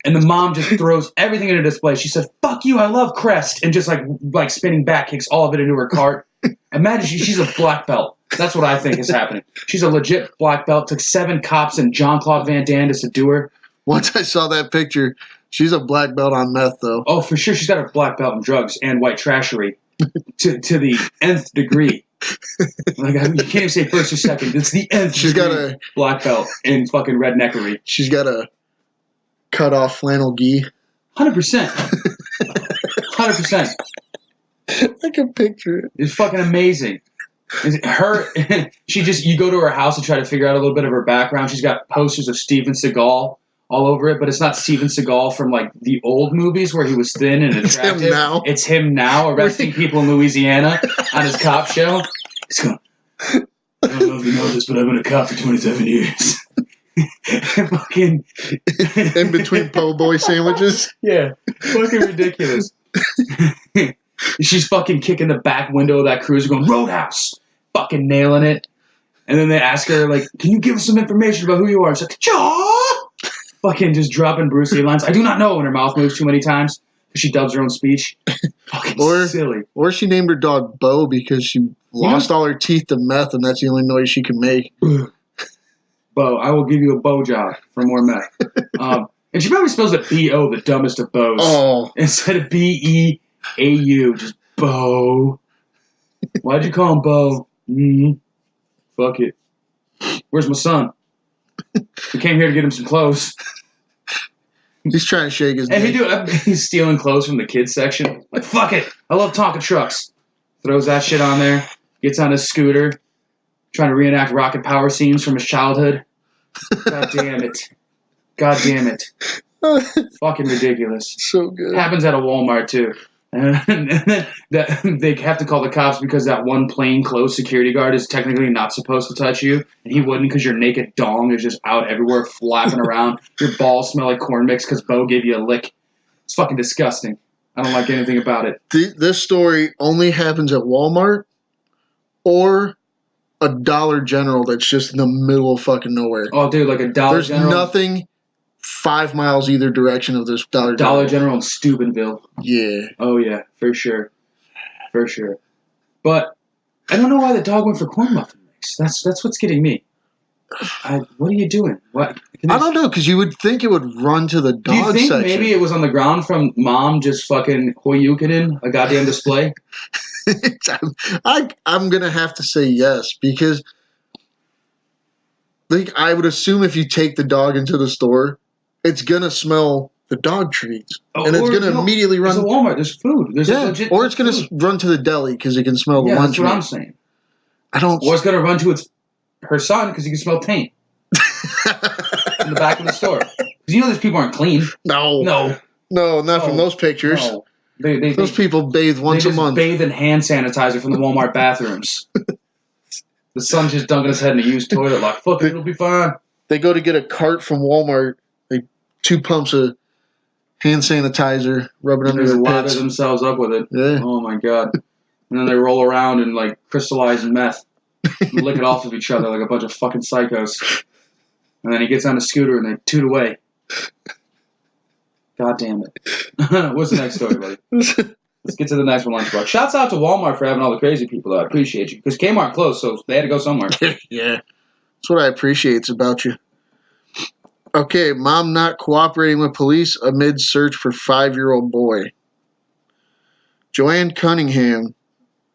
And the mom just throws everything in a display. She says, fuck you, I love Crest. And just like spinning back, kicks all of it into her cart. Imagine she's a black belt. That's what I think is happening. She's a legit black belt. Took 7 cops and Jean-Claude Van Damme to subdue her. Once I saw that picture, she's a black belt on meth, though. Oh, for sure. She's got a black belt in drugs and white trashery to the nth degree. Like, you can't even say first or second. It's the nth She's degree got a black belt in fucking redneckery. She's got a cut off flannel gi. 100%. 100%. I can picture it. It's fucking amazing. You go to her house and try to figure out a little bit of her background. She's got posters of Steven Seagal all over it, but it's not Steven Seagal from like the old movies where he was thin and attractive. It's him now arresting people in Louisiana on his cop show. He's going, I don't know if you know this, but I've been a cop for 27 years. Fucking in between po' boy sandwiches. Yeah, fucking ridiculous. She's fucking kicking the back window of that cruiser going, Roadhouse! Fucking nailing it. And then they ask her, like, can you give us some information about who you are? She's like, Chaw! Fucking just dropping Bruce Lee lines. I do not know when her mouth moves too many times because she dubs her own speech. Fucking silly. Or she named her dog Bo because she lost all her teeth to meth and that's the only noise she can make. Bo, I will give you a Bo job for more meth. And she probably spells it B-O, the dumbest of Bo's. Oh. Instead of B-E-A-U, just Bo. Why'd you call him Bo? Fuck it. Where's my son? We came here to get him some clothes. He's trying to shake his dick. He's stealing clothes from the kids section. Like, fuck it. I love Tonka trucks. Throws that shit on there. Gets on his scooter. Trying to reenact rocket power scenes from his childhood. God damn it. God damn it. Fucking ridiculous. So good. Happens at a Walmart, too. And then they have to call the cops because that one plainclothes security guard is technically not supposed to touch you, and he wouldn't because your naked dong is just out everywhere flapping around. Your balls smell like corn mix because Bo gave you a lick. It's fucking disgusting. I don't like anything about it. This story only happens at Walmart or a Dollar General that's just in the middle of fucking nowhere. Oh, dude, like a Dollar General? There's nothing 5 miles either direction of this Dollar General. Dollar General in Steubenville. Yeah. Oh, yeah, for sure. For sure. But I don't know why the dog went for corn muffin mix. That's what's getting me. What are you doing? What? I don't know, because you would think it would run to the dog section. Do you think maybe it was on the ground from mom just fucking hoyuking a goddamn display? I'm going to have to say yes, because like I would assume if you take the dog into the store, it's going to smell the dog treats. And it's going to immediately run. There's a Walmart. There's food. There's legit or it's going to run to the deli because it can smell the lunch meat. That's what I'm saying. Or it's going to run to her son because he can smell taint in the back of the store. Because you know these people aren't clean. No, not from those pictures. No. Those people bathe once a month. They bathe in hand sanitizer from the Walmart bathrooms. The son's just dunking his head in a used toilet like, fuck it, it'll be fine. They go to get a cart from Walmart, 2 pumps of hand sanitizer, rub it under their lather pits. Themselves up with it. Yeah. Oh my god. And then they roll around and like crystallize meth and lick it off of each other like a bunch of fucking psychos. And then he gets on a scooter and they toot away. God damn it. What's the next story, buddy? Let's get to the next one, Lunchbox. Shouts out to Walmart for having all the crazy people, though. I appreciate you. Because Kmart closed, so they had to go somewhere. Yeah. That's what I appreciate about you. Okay, mom not cooperating with police amid search for 5-year-old boy. Joanne Cunningham,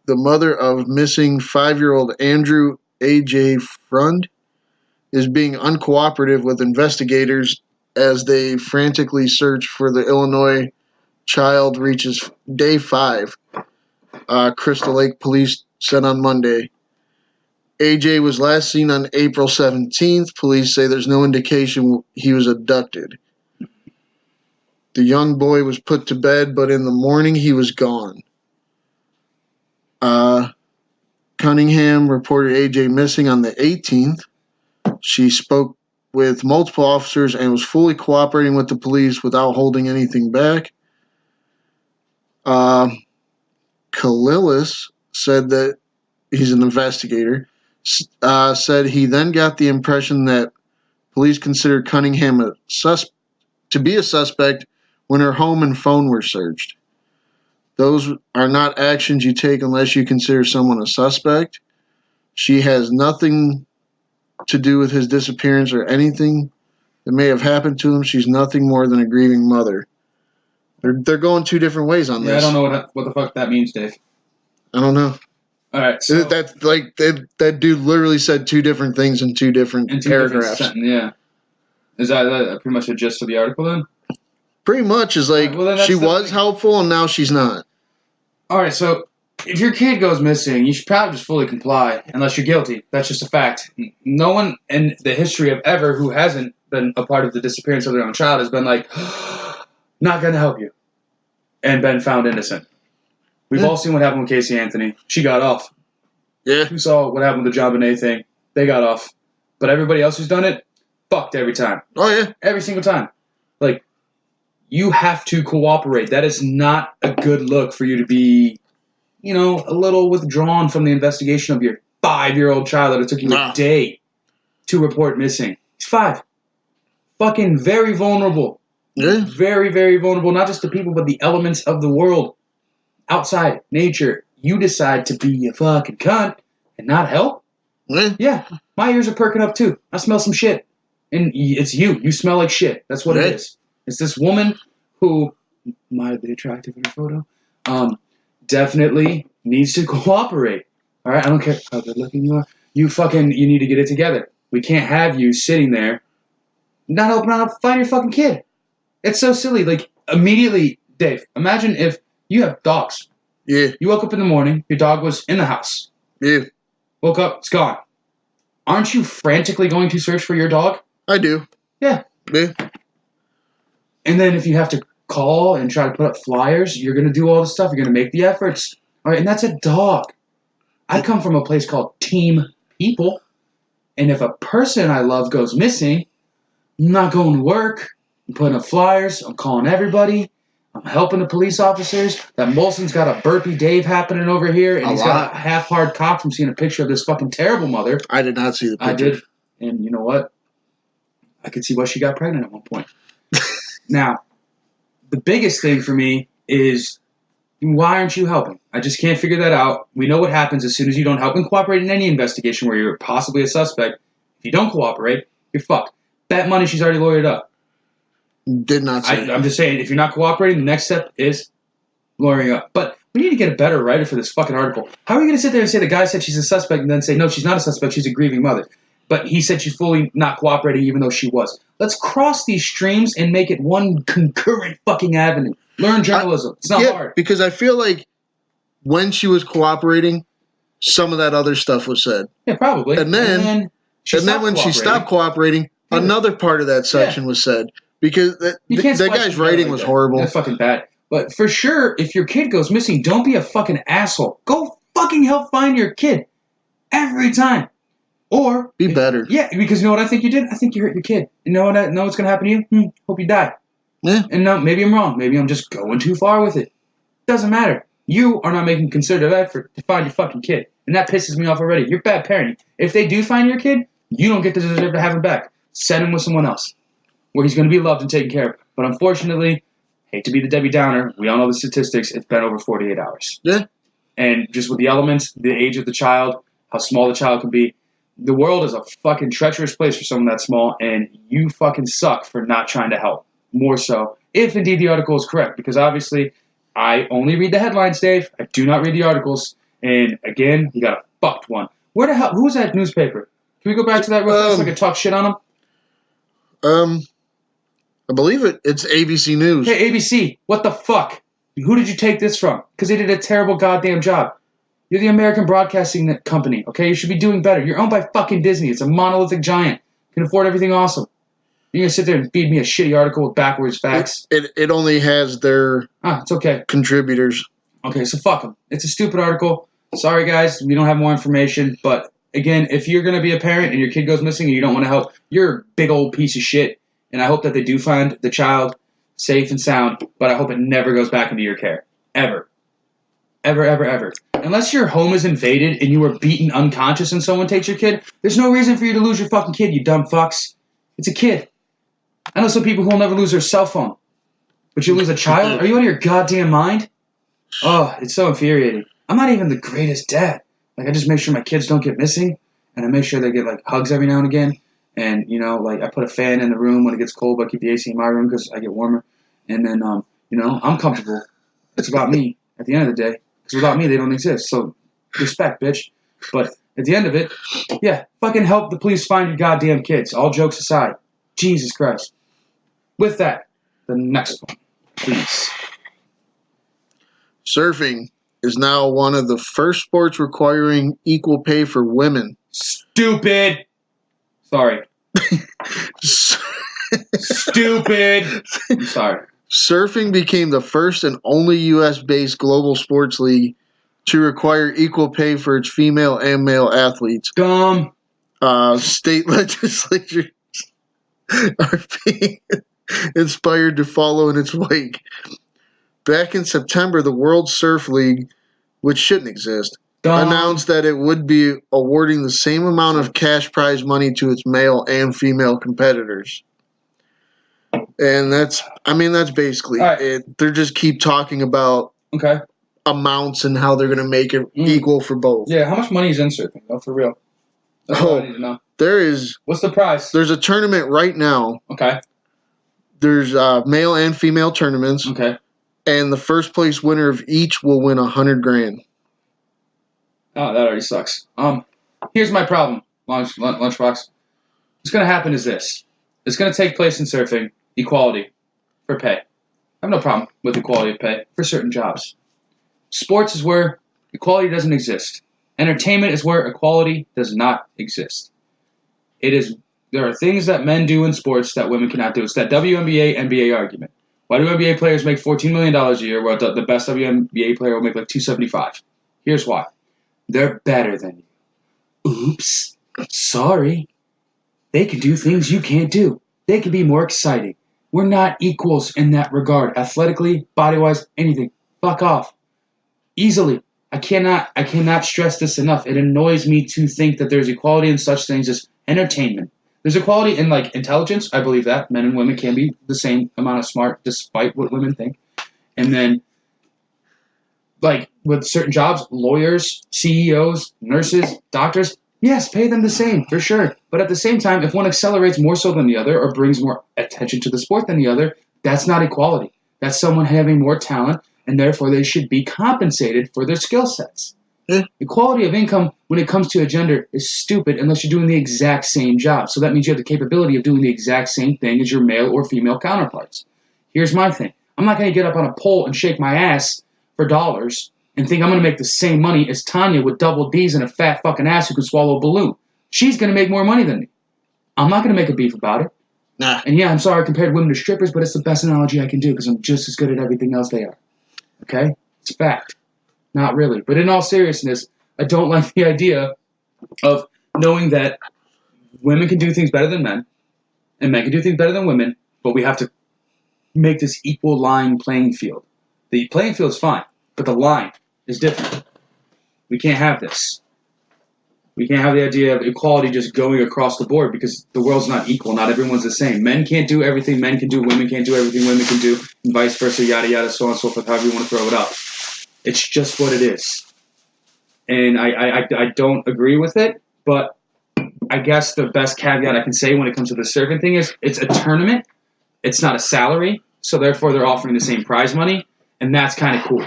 the mother of missing 5-year-old Andrew A.J. Frund, is being uncooperative with investigators as they frantically search for the Illinois child reaches day 5. Crystal Lake police said on Monday. AJ was last seen on April 17th. Police say there's no indication he was abducted. The young boy was put to bed, but in the morning he was gone. Cunningham reported AJ missing on the 18th. She spoke with multiple officers and was fully cooperating with the police without holding anything back. Kalilis said that he's an investigator. Said he then got the impression that police considered Cunningham to be a suspect when her home and phone were searched. Those are not actions you take unless you consider someone a suspect. She has nothing to do with his disappearance or anything that may have happened to him. She's nothing more than a grieving mother. They're going 2 different ways on this. Yeah, I don't know what the fuck that means, Dave. I don't know. All right, so that's like that dude literally said 2 different things in 2 different paragraphs. Yeah, is that pretty much the gist of the article then? Pretty much is like she was helpful and now she's not. All right, so if your kid goes missing, you should probably just fully comply, unless you're guilty. That's just a fact. No one in the history of ever who hasn't been a part of the disappearance of their own child has been like, not going to help you, and been found innocent. We've all seen what happened with Casey Anthony. She got off. Yeah. We saw what happened with the John Bonet thing. They got off. But everybody else who's done it, fucked every time. Oh, yeah. Every single time. Like, you have to cooperate. That is not a good look for you to be, a little withdrawn from the investigation of your 5-year-old child that it took you a day to report missing. He's 5. Fucking very vulnerable. Yeah. Very, very vulnerable. Not just to people, but the elements of the world. Outside, nature. You decide to be a fucking cunt and not help? Yeah. My ears are perking up too. I smell some shit. And it's you. You smell like shit. That's what it is. It's this woman who, mildly attractive in her photo, definitely needs to cooperate. All right? I don't care how good looking you are. You need to get it together. We can't have you sitting there not helping out to find your fucking kid. It's so silly. Like, immediately, Dave, imagine if you have dogs. Yeah. You woke up in the morning, your dog was in the house. Yeah. Woke up, it's gone. Aren't you frantically going to search for your dog? I do. Yeah. Yeah. And then if you have to call and try to put up flyers, you're going to do all this stuff. You're going to make the efforts. All right, and that's a dog. I come from a place called Team People. And if a person I love goes missing, I'm not going to work. I'm putting up flyers. I'm calling everybody. I'm helping the police officers. That Molson's got a burpy Dave happening over here. And he's got a half-hard cock from seeing a picture of this fucking terrible mother. I did not see the picture. I did. And you know what? I could see why she got pregnant at one point. Now, the biggest thing for me is, why aren't you helping? I just can't figure that out. We know what happens as soon as you don't help and cooperate in any investigation where you're possibly a suspect. If you don't cooperate, you're fucked. Bet money she's already lawyered up. Did not say I'm just saying, if you're not cooperating, the next step is lawyering up. But we need to get a better writer for this fucking article. How are we going to sit there and say the guy said she's a suspect and then say, no, she's not a suspect, she's a grieving mother? But he said she's fully not cooperating even though she was. Let's cross these streams and make it one concurrent fucking avenue. Learn journalism. It's not hard. Because I feel like when she was cooperating, some of that other stuff was said. Yeah, probably. And then when she stopped cooperating, another part of that section was said. Because that guy's writing was horrible. That's fucking bad. But for sure, if your kid goes missing, don't be a fucking asshole. Go fucking help find your kid. Every time. Or be better. Yeah, because you know what I think you did? I think you hurt your kid. You know what's going to happen to you? Hope you die. Yeah. And no, maybe I'm wrong. Maybe I'm just going too far with it. Doesn't matter. You are not making concerted effort to find your fucking kid. And that pisses me off already. You're bad parenting. If they do find your kid, you don't get to deserve to have him back. Send him with someone else, where he's going to be loved and taken care of. But unfortunately, hate to be the Debbie Downer, we all know the statistics, it's been over 48 hours. Yeah. And just with the elements, the age of the child, how small the child can be, the world is a fucking treacherous place for someone that small, and you fucking suck for not trying to help. More so, if indeed the article is correct. Because obviously, I only read the headlines, Dave. I do not read the articles. And again, you got a fucked one. Where the hell, who was that newspaper? Can we go back to that real fast so I can talk shit on them? I believe it's ABC News. Hey, ABC, what the fuck? Who did you take this from? Because they did a terrible goddamn job. You're the American Broadcasting Company, okay? You should be doing better. You're owned by fucking Disney. It's a monolithic giant. Can afford everything awesome. You're going to sit there and feed me a shitty article with backwards facts? It only has their it's okay. Contributors. Okay, so fuck them. It's a stupid article. Sorry, guys. We don't have more information. But, again, if you're going to be a parent and your kid goes missing and you don't want to help, you're a big old piece of shit. And I hope that they do find the child safe and sound, but I hope it never goes back into your care. Ever. Ever, ever, ever. Unless your home is invaded and you are beaten unconscious and someone takes your kid, there's no reason for you to lose your fucking kid, you dumb fucks. It's a kid. I know some people who will never lose their cell phone. But you lose a child? Are you out of your goddamn mind? Oh, it's so infuriating. I'm not even the greatest dad. Like, I just make sure my kids don't get missing, and I make sure they get, like, hugs every now and again. And, you know, like, I put a fan in the room when it gets cold, but I keep the AC in my room because I get warmer. And then, you know, I'm comfortable. It's about me at the end of the day. Because without me, they don't exist. So, respect, bitch. But at the end of it, yeah, fucking help the police find your goddamn kids. All jokes aside. Jesus Christ. With that, the next one, please. Surfing is now one of the first sports requiring equal pay for women. Stupid. Sorry. Stupid. I'm sorry. Surfing became the first and only U.S.-based global sports league to require equal pay for its female and male athletes. Dumb. State legislatures are being inspired to follow in its wake. Back in September, the World Surf League, which shouldn't exist, announced that it would be awarding the same amount of cash prize money to its male and female competitors. And that's basically it. They just keep talking about amounts and how they're going to make it equal for both. Yeah, how much money is in surfing, though, for real? That's what I need to know. There is. What's the price? There's a tournament right now. Okay. There's male and female tournaments. Okay. And the first place winner of each will win $100,000. Oh, that already sucks. Here's my problem, Lunchbox. What's going to happen is this. It's going to take place in surfing, equality for pay. I have no problem with equality of pay for certain jobs. Sports is where equality doesn't exist. Entertainment is where equality does not exist. There are things that men do in sports that women cannot do. It's that WNBA, NBA argument. Why do NBA players make $14 million a year while the best WNBA player will make like $275? Here's why. They're better than you. Oops. Sorry. They can do things you can't do. They can be more exciting. We're not equals in that regard. Athletically, body-wise, anything. Fuck off. Easily. I cannot stress this enough. It annoys me to think that there's equality in such things as entertainment. There's equality in like intelligence. I believe that men and women can be the same amount of smart, despite what women think. And then, like with certain jobs, lawyers, CEOs, nurses, doctors, yes, pay them the same for sure. But at the same time, if one accelerates more so than the other or brings more attention to the sport than the other, that's not equality. That's someone having more talent, and therefore they should be compensated for their skill sets. Equality of income when it comes to a gender is stupid unless you're doing the exact same job. So that means you have the capability of doing the exact same thing as your male or female counterparts. Here's my thing. I'm not going to get up on a pole and shake my ass for dollars and think I'm going to make the same money as Tanya with double D's and a fat fucking ass who can swallow a balloon. She's going to make more money than me. I'm not going to make a beef about it. Nah. And yeah, I'm sorry I compared women to strippers, but it's the best analogy I can do because I'm just as good at everything else they are. Okay? It's fact. Not really. But in all seriousness, I don't like the idea of knowing that women can do things better than men, and men can do things better than women, but we have to make this equal line playing field. The playing field is fine, but the line is different. We can't have this. We can't have the idea of equality just going across the board because the world's not equal. Not everyone's the same. Men can't do everything men can do. Women can't do everything women can do, and vice versa, yada, yada, so on and so forth, however you want to throw it up. It's just what it is. And I don't agree with it, but I guess the best caveat I can say when it comes to the surfing thing is it's a tournament. It's not a salary, so therefore they're offering the same prize money, and that's kind of cool.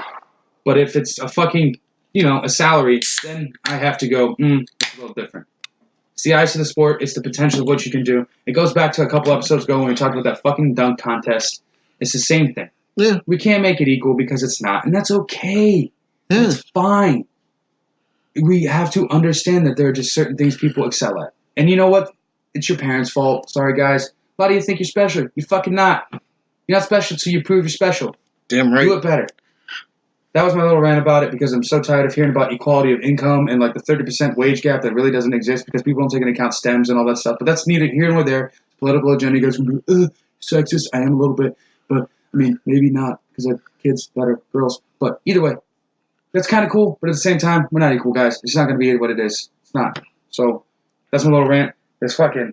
But if it's a fucking, a salary, then I have to go, it's a little different. It's the ice of the sport. It's the potential of what you can do. It goes back to a couple episodes ago when we talked about that fucking dunk contest. It's the same thing. Yeah. We can't make it equal because it's not, and that's okay. Yeah. That's fine. We have to understand that there are just certain things people excel at. And you know what? It's your parents' fault. Sorry, guys. Why do you think you're special? You're fucking not. You're not special until you prove you're special. Damn right. Do it better. That was my little rant about it because I'm so tired of hearing about equality of income and like the 30% wage gap that really doesn't exist because people don't take into account STEMs and all that stuff. But that's neither here nor there. Political agenda goes, sexist. I am a little bit. But, I mean, maybe not because I have kids that are girls. But either way, that's kind of cool. But at the same time, we're not equal, guys. It's not going to be what it is. It's not. So that's my little rant. This fucking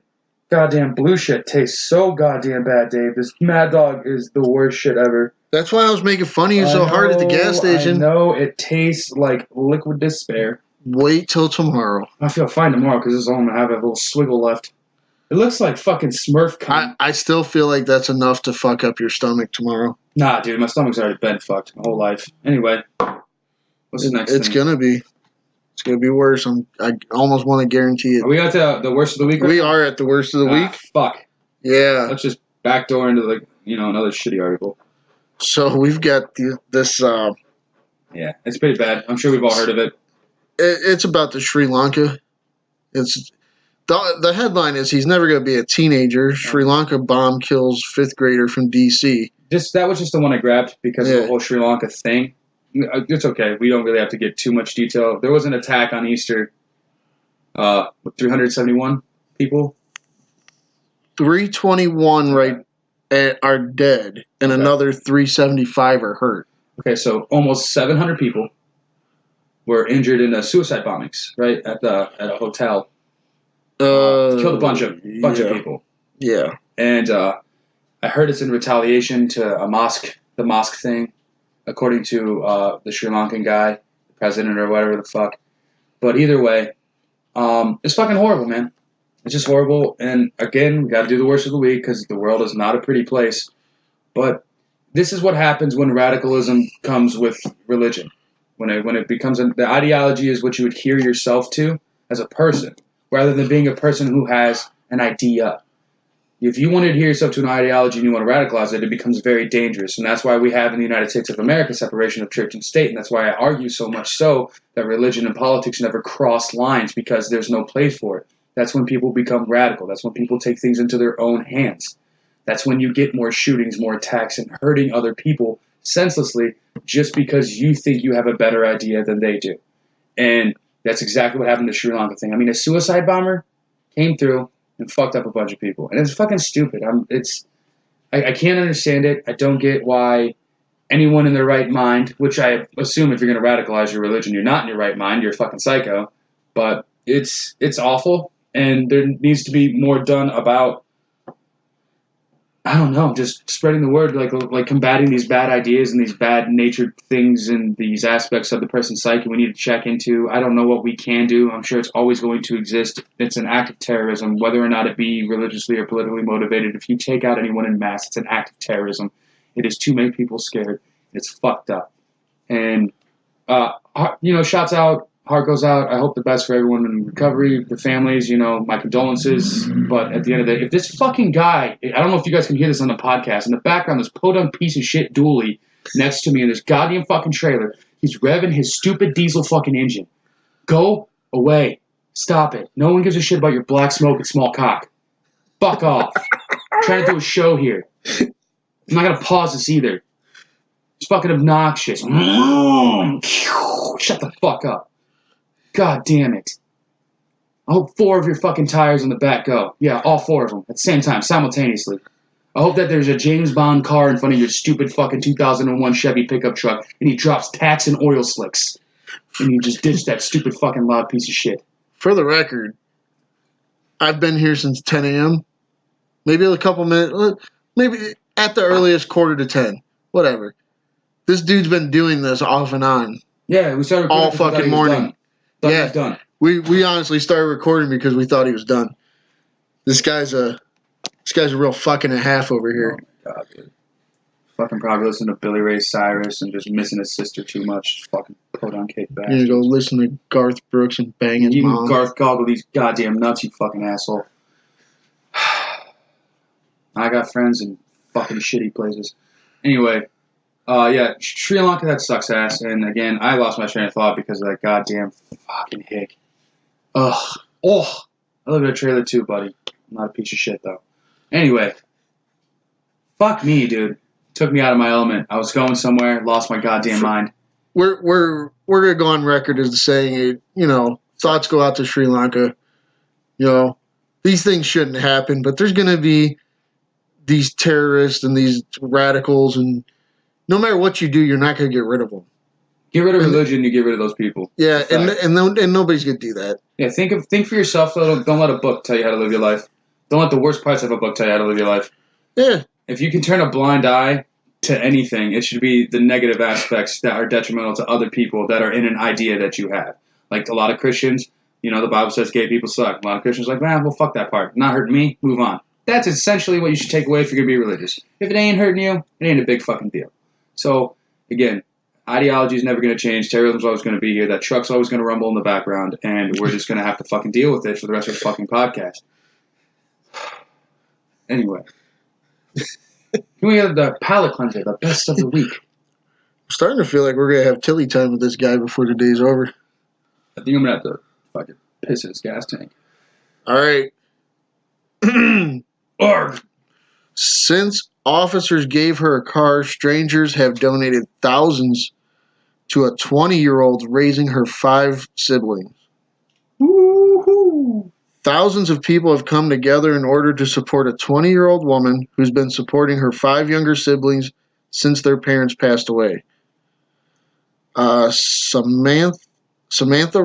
goddamn blue shit tastes so goddamn bad, Dave. This Mad Dog is the worst shit ever. That's why I was making fun of you so hard at the gas station. I know. It tastes like liquid despair. Wait till tomorrow. I feel fine tomorrow because this is all I'm going to have a little swiggle left. It looks like fucking Smurf cum. I still feel like that's enough to fuck up your stomach tomorrow. Nah, dude. My stomach's already been fucked my whole life. Anyway. What's the next thing? It's going to be. It's going to be worse. I almost want to guarantee it. Are we at the worst of the week? We are at the worst of the week. Fuck. Yeah. Let's just backdoor into another shitty article. So we've got this Yeah, it's pretty bad. I'm sure we've all heard of it. It's about the Sri Lanka. It's the headline is he's never going to be a teenager. Sri Lanka bomb kills 5th grader from D.C. That was just the one I grabbed because of Yeah. the whole Sri Lanka thing. It's okay. We don't really have to get too much detail. There was an attack on Easter with 371 people. 321 are dead, and another 375 are hurt. Okay, so almost 700 people were injured in suicide bombings, right, at a hotel. Killed a bunch of people. Yeah. And I heard it's in retaliation to the mosque thing, according to the Sri Lankan guy, the president or whatever the fuck. But either way, it's fucking horrible, man. It's just horrible. And again, we got to do the worst of the week because the world is not a pretty place. But this is what happens when radicalism comes with religion. When it becomes the ideology is what you adhere yourself to as a person, rather than being a person who has an idea. If you want to adhere yourself to an ideology and you want to radicalize it, it becomes very dangerous. And that's why we have in the United States of America separation of church and state. And that's why I argue so much so that religion and politics never cross lines because there's no place for it. That's when people become radical. That's when people take things into their own hands. That's when you get more shootings, more attacks, and hurting other people senselessly just because you think you have a better idea than they do. And that's exactly what happened to the Sri Lanka thing. I mean, a suicide bomber came through and fucked up a bunch of people. And it's fucking stupid. I can't understand it. I don't get why anyone in their right mind, which I assume if you're going to radicalize your religion, you're not in your right mind, you're a fucking psycho. But it's awful. And there needs to be more done about, I don't know, just spreading the word, like combating these bad ideas and these bad natured things and these aspects of the person's psyche we need to check into. I don't know what we can do. I'm sure it's always going to exist. It's an act of terrorism, whether or not it be religiously or politically motivated. If you take out anyone in mass, it's an act of terrorism. It is to make people scared. It's fucked up. And, shouts out. Heart goes out. I hope the best for everyone in recovery, the families, my condolences. But at the end of the day, if this fucking guy, I don't know if you guys can hear this on the podcast, in the background, this podunk piece of shit dually next to me in this goddamn fucking trailer, he's revving his stupid diesel fucking engine. Go away. Stop it. No one gives a shit about your black smoke and small cock. Fuck off. I'm trying to do a show here. I'm not going to pause this either. It's fucking obnoxious. Shut the fuck up. God damn it. I hope 4 of your fucking tires on the back go. Yeah, all 4 of them at the same time, simultaneously. I hope that there's a James Bond car in front of your stupid fucking 2001 Chevy pickup truck and he drops tacks and oil slicks. And you just ditch that stupid fucking loud piece of shit. For the record, I've been here since 10 a.m. Maybe a couple minutes, maybe at the earliest 9:45. Whatever. This dude's been doing this off and on. Yeah, we started all fucking morning. Yeah, done. We honestly started recording because we thought he was done. This guy's a real fucking a half over here. Oh my god, dude. Fucking probably listen to Billy Ray Cyrus and just missing his sister too much. Fucking put on cake back. You need to go listen to Garth Brooks and bang his mom. Garth goggle these goddamn nuts, you fucking asshole. I got friends in fucking shitty places. Anyway, Sri Lanka, that sucks ass. And again, I lost my train of thought because of that goddamn fucking hick. Ugh. Oh, I live in a trailer too, buddy. I'm not a piece of shit, though. Anyway, fuck me, dude. Took me out of my element. I was going somewhere, lost my goddamn mind. We're gonna go on record as saying it. Thoughts go out to Sri Lanka. These things shouldn't happen, but there's gonna be these terrorists and these radicals, and no matter what you do, you're not gonna get rid of them. Get rid of religion, you get rid of those people. Yeah, and nobody's gonna do that. Yeah, think for yourself, though. Don't let a book tell you how to live your life. Don't let the worst parts of a book tell you how to live your life. Yeah. If you can turn a blind eye to anything, it should be the negative aspects that are detrimental to other people that are in an idea that you have. Like a lot of Christians, the Bible says gay people suck. A lot of Christians are like, well, fuck that part. Not hurting me, move on. That's essentially what you should take away if you're going to be religious. If it ain't hurting you, it ain't a big fucking deal. So, again, ideology is never going to change. Terrorism's always going to be here. That truck's always going to rumble in the background, and we're just going to have to fucking deal with it for the rest of the fucking podcast. Anyway. Can we have the palate cleanser, the best of the week? starting to feel like we're gonna have Tilly time with this guy before the day's over. I think I'm gonna have to fucking piss in his gas tank. All right. Arg. Since officers gave her a car, strangers have donated thousands to a 20-year-old raising her 5 siblings. Woo-hoo. Thousands of people have come together in order to support a 20-year-old woman who's been supporting her 5 younger siblings since their parents passed away. Samantha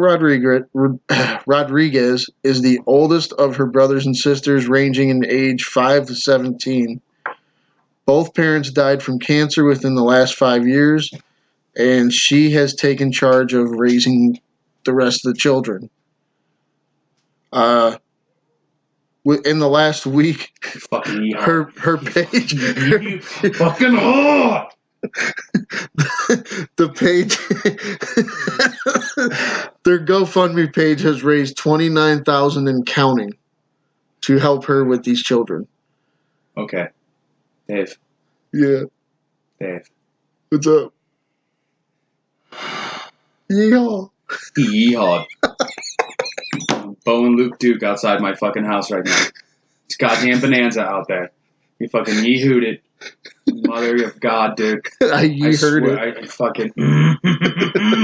Rodriguez is the oldest of her brothers and sisters, ranging in age 5 to 17. Both parents died from cancer within the last 5 years, and she has taken charge of raising the rest of the children. In the last week, Fucking her page, you fucking whore. the page, their GoFundMe page has raised $29,000 and counting to help her with these children. Okay, Dave. Yeah. Dave. What's up? Yeehaw. Yeehaw. Bo and Luke Duke outside my fucking house right now. It's goddamn bonanza out there. You fucking yee-hooed it. Mother of God, dude. I heard it. I fucking...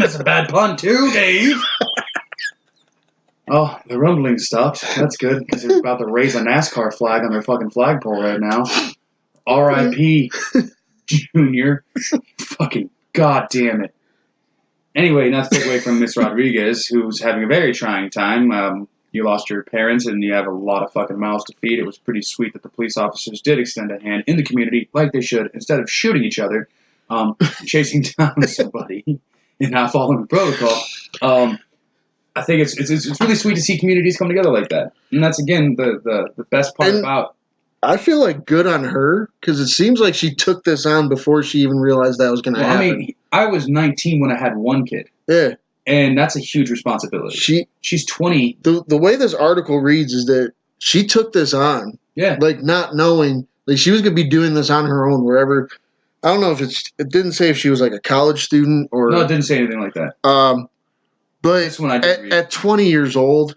That's a bad pun too, Dave. Oh, the rumbling stopped. That's good, because they're about to raise a NASCAR flag on their fucking flagpole right now. R.I.P. Junior. Fucking goddamn it. Anyway, not to take away from Miss Rodriguez, who's having a very trying time. You lost your parents and you have a lot of fucking mouths to feed. It was pretty sweet that the police officers did extend a hand in the community, like they should, instead of shooting each other, chasing down somebody and not following protocol. I think it's really sweet to see communities come together like that. And that's, again, the best part about... I feel like good on her, because it seems like she took this on before she even realized that was going to happen. I mean, I was 19 when I had one kid. Yeah. And that's a huge responsibility. She's 20. The way this article reads is that she took this on. Yeah. Like, not knowing. Like, she was going to be doing this on her own wherever. I don't know if it didn't say if she was like a college student or. No, it didn't say anything like that. But that's when I did at 20 years old,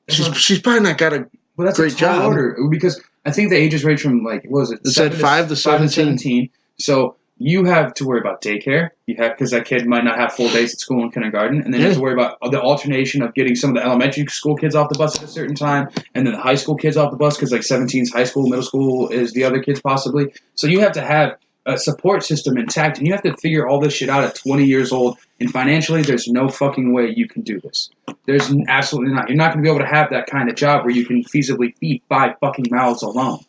she's probably not got a great job. Order, because I think the ages range from, like, what was it? It said 5 to 17. So you have to worry about daycare. You have, because that kid might not have full days at school and kindergarten, and then you have to worry about the alternation of getting some of the elementary school kids off the bus at a certain time, and then the high school kids off the bus, because like 17 is high school, middle school is the other kids possibly. So you have to have a support system intact, and you have to figure all this shit out at 20 years old. And financially, there's no fucking way you can do this. There's absolutely not. You're not going to be able to have that kind of job where you can feasibly feed 5 fucking mouths alone.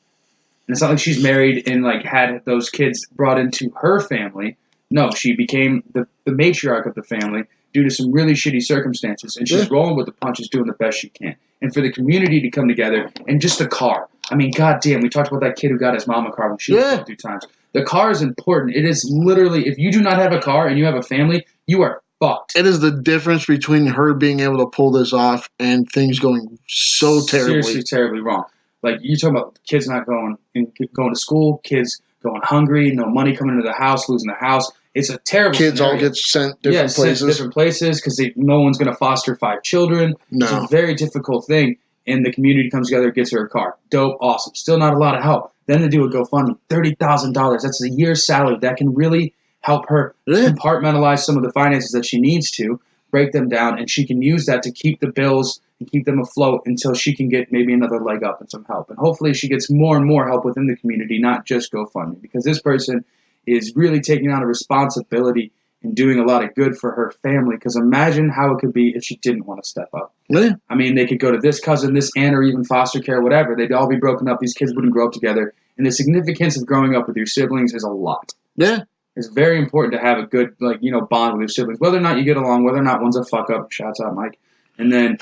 And it's not like she's married and like had those kids brought into her family. No, she became the matriarch of the family due to some really shitty circumstances. And she's rolling with the punches, doing the best she can. And for the community to come together, and just a car. I mean, goddamn, we talked about that kid who got his mom a car when she was 2 times. The car is important. It is literally, if you do not have a car and you have a family, you are fucked. It is the difference between her being able to pull this off and things going so terribly. Seriously, terribly wrong. Like, you're talking about kids not going to school, kids going hungry, no money coming into the house, losing the house. It's a terrible Kids scenario. all get sent different places. Sent different places because no one's going to foster 5 children. No. It's a very difficult thing. And the community comes together, gets her a car. Dope, awesome. Still not a lot of help. Then they do a GoFundMe, $30,000. That's a year's salary. That can really help her compartmentalize some of the finances that she needs to, break them down, and she can use that to keep the bills and keep them afloat until she can get maybe another leg up and some help. And hopefully she gets more and more help within the community, not just GoFundMe, because this person is really taking on a responsibility and doing a lot of good for her family, because imagine how it could be if she didn't want to step up. Yeah. I mean, they could go to this cousin, this aunt, or even foster care, whatever. They'd all be broken up. These kids wouldn't grow up together. And the significance of growing up with your siblings is a lot. Yeah. It's very important to have a good, bond with your siblings. Whether or not you get along, whether or not one's a fuck up, shouts out Mike. And then,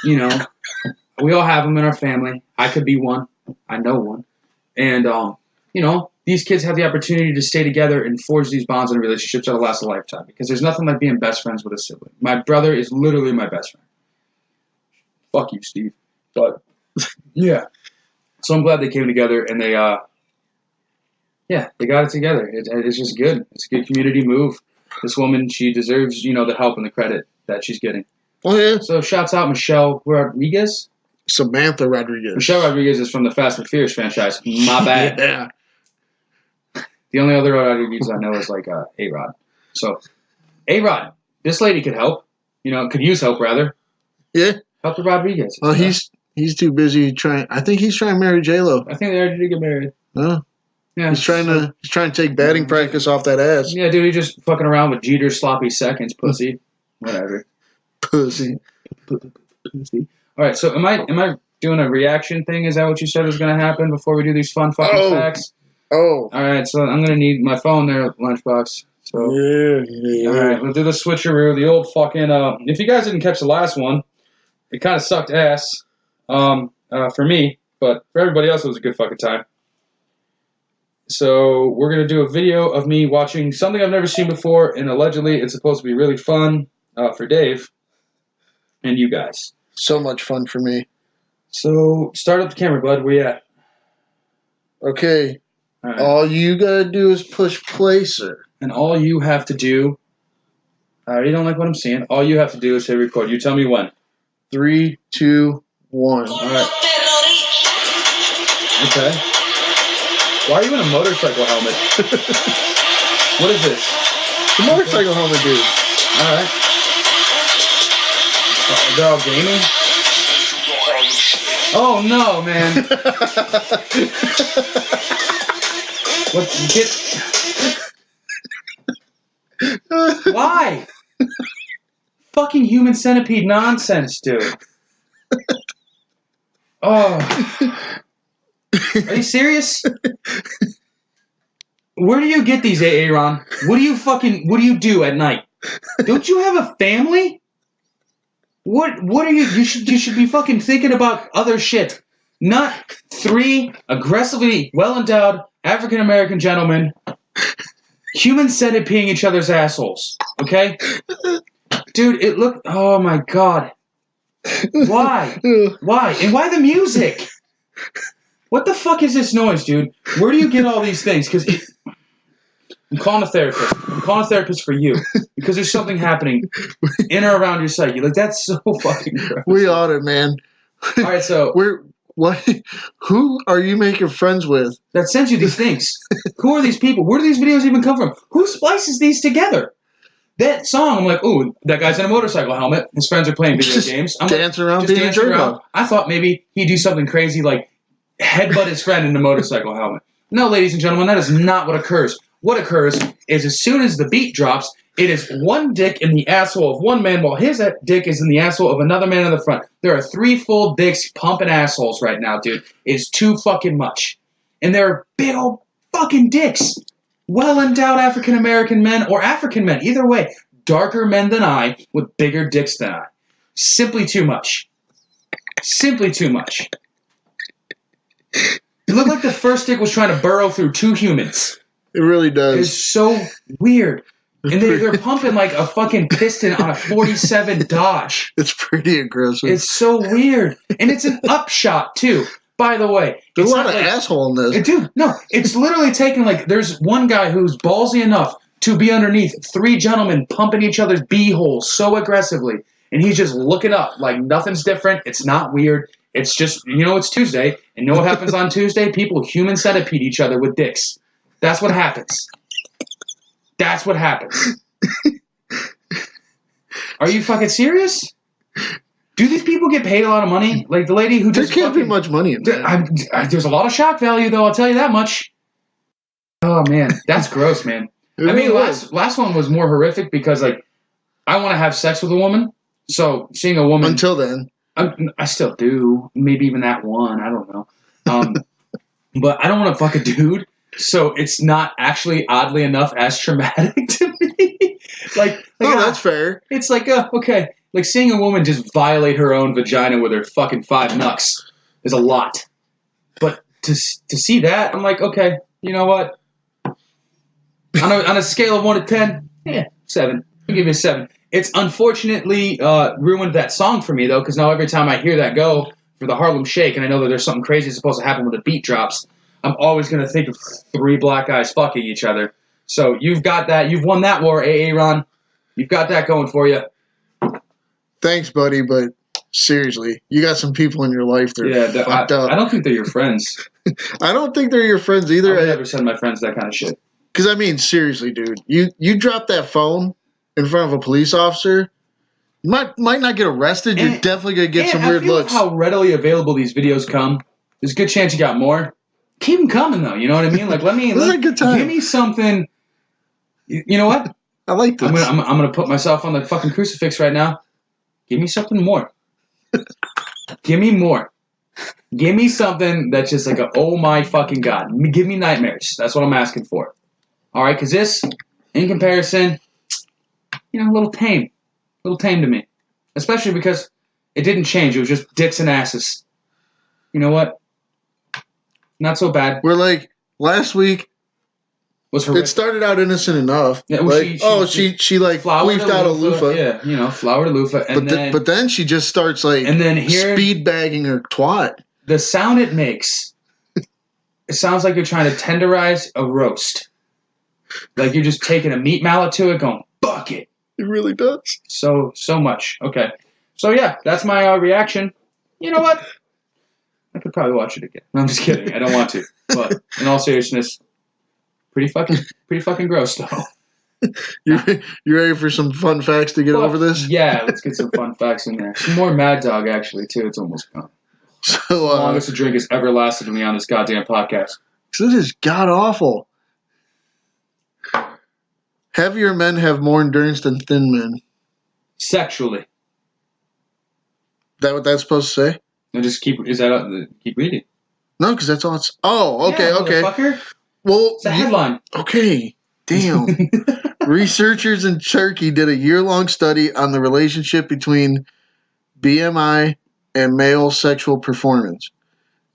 we all have them in our family. I could be one. I know one. And, these kids have the opportunity to stay together and forge these bonds and relationships that'll last a lifetime. Because there's nothing like being best friends with a sibling. My brother is literally my best friend. Fuck you, Steve. But, yeah. So I'm glad they came together and they Yeah, they got it together. It's just good. It's a good community move. This woman, she deserves, the help and the credit that she's getting. Oh, yeah. So shouts out Michelle Rodriguez. Samantha Rodriguez. Michelle Rodriguez is from the Fast and Furious franchise. My bad. Yeah. The only other Rodriguez I know is like A-Rod. So, A-Rod, this lady could help. Could use help rather. Yeah. Help the Rodriguez. Well, he's too busy trying. I think he's trying to marry J-Lo. I think they already did get married. Huh? Yeah. He's trying to take batting practice off that ass. Yeah, dude, he's just fucking around with Jeter's sloppy seconds, pussy. Whatever. Pussy. Pussy. All right, so am I doing a reaction thing? Is that what you said was going to happen before we do these fun fucking facts? Oh. All right, so I'm going to need my phone there, Lunchbox. So, Yeah. All right, we'll do the switcheroo. The old fucking, if you guys didn't catch the last one, it kind of sucked ass for me, but for everybody else, it was a good fucking time. So we're going to do a video of me watching something I've never seen before, and allegedly it's supposed to be really fun for Dave and you guys. So much fun for me. So start up the camera, bud. Where you at? Okay. All right. All you gotta do is push play, sir. And all you have to do, I already don't like what I'm seeing. All you have to do is hit record. You tell me when. 3, 2, 1. All right. Okay. Why are you in a motorcycle helmet? What is this? The motorcycle helmet, dude. All right. They're all gaming? Oh, no, man. Why? Fucking human centipede nonsense, dude. Oh. Are you serious? Where do you get these, Aaron? What do you do at night? Don't you have a family? What are you should be fucking thinking about other shit. Not 3 aggressively well-endowed African-American gentlemen human centipedeing each other's assholes. Okay? Dude, it looked, oh my god. Why? Why? And why the music? What the fuck is this noise, dude? Where do you get all these things? Because I'm calling a therapist. I'm calling a therapist for you. Because there's something happening in or around your psyche. Like, that's so fucking gross. We ought it, man. All right, so. What? Who are you making friends with? That sends you these things. Who are these people? Where do these videos even come from? Who splices these together? That song, I'm like, ooh, that guy's in a motorcycle helmet. His friends are playing video games. I'm dancing around, being a jerk off. I thought maybe he'd do something crazy like headbutt his friend in a motorcycle helmet. No, ladies and gentlemen, that is not what occurs. What occurs is as soon as the beat drops, it is one dick in the asshole of one man while his dick is in the asshole of another man in the front. There are 3 full dicks pumping assholes right now, dude. It is too fucking much. And they're big old fucking dicks. Well-endowed African-American men or African men, either way. Darker men than I with bigger dicks than I. Simply too much. Simply too much. It looked like the first dick was trying to burrow through 2 humans. It really does. It's so weird. And they're pumping like a fucking piston on a 47 Dodge. It's pretty aggressive. It's so weird. And it's an upshot, too. By the way. There's a lot of asshole in this. Dude, no. It's literally taking like, there's one guy who's ballsy enough to be underneath 3 gentlemen pumping each other's b-holes so aggressively. And he's just looking up like nothing's different. It's not weird. It's just, it's Tuesday. And you know what happens on Tuesday? People human centipede each other with dicks. That's what happens. That's what happens. Are you fucking serious? Do these people get paid a lot of money? Like the lady who just there can't be much money in that. There's a lot of shock value, though. I'll tell you that much. Oh man, that's gross, man. I mean, last one was more horrific because like I want to have sex with a woman. So seeing a woman until then, I still do. Maybe even that one. I don't know. But I don't want to fuck a dude. So it's not actually, oddly enough, as traumatic to me. that's fair. It's like, okay. Like seeing a woman just violate her own vagina with her fucking 5 knucks is a lot. But to see that, I'm like, okay, you know what? On a scale of 1 to 10, 7. I'll give you a 7. It's unfortunately ruined that song for me, though, because now every time I hear that go for the Harlem Shake, and I know that there's something crazy supposed to happen when the beat drops, I'm always going to think of 3 black guys fucking each other. So you've got that. You've won that war, Ron. You've got that going for you. Thanks, buddy, but seriously, you got some people in your life that are fucked up. I don't think they're your friends. I don't think they're your friends either. I would never send my friends that kind of shit. Because, I mean, seriously, dude, you drop that phone in front of a police officer, you might not get arrested. You're definitely going to get some weird looks. How readily available these videos come. There's a good chance you got more. Keep them coming, though. You know what I mean? Like, this is a good time. Give me something. You know what? I like this. I'm gonna put myself on the fucking crucifix right now. Give me something more. Give me more. Give me something that's just like oh my fucking God. Give me nightmares. That's what I'm asking for. All right, because this, in comparison, a little tame. A little tame to me. Especially because it didn't change. It was just dicks and asses. You know what? Not so bad. We're like, last week, it started out innocent enough. Yeah, well, she like queefed out a loofah. Yeah, flowered a loofah. But then she just starts like speed bagging her twat. The sound it makes, it sounds like you're trying to tenderize a roast. Like you're just taking a meat mallet to it going, fuck it. It really does. So much. Okay. So yeah, that's my reaction. You know what? I could probably watch it again. No, I'm just kidding. I don't want to. But in all seriousness, pretty fucking gross though. You ready for some fun facts to get over this? Yeah, let's get some fun facts in there. Some more Mad Dog actually too. It's almost gone. So the longest a drink has ever lasted to me on this goddamn podcast. This is god awful. Heavier men have more endurance than thin men. Sexually. Is that what that's supposed to say? No, just keep reading. No, because that's all it's... Oh, okay, yeah, okay. Motherfucker. Well, it's a headline. Okay, damn. Researchers in Turkey did a year-long study on the relationship between BMI and male sexual performance.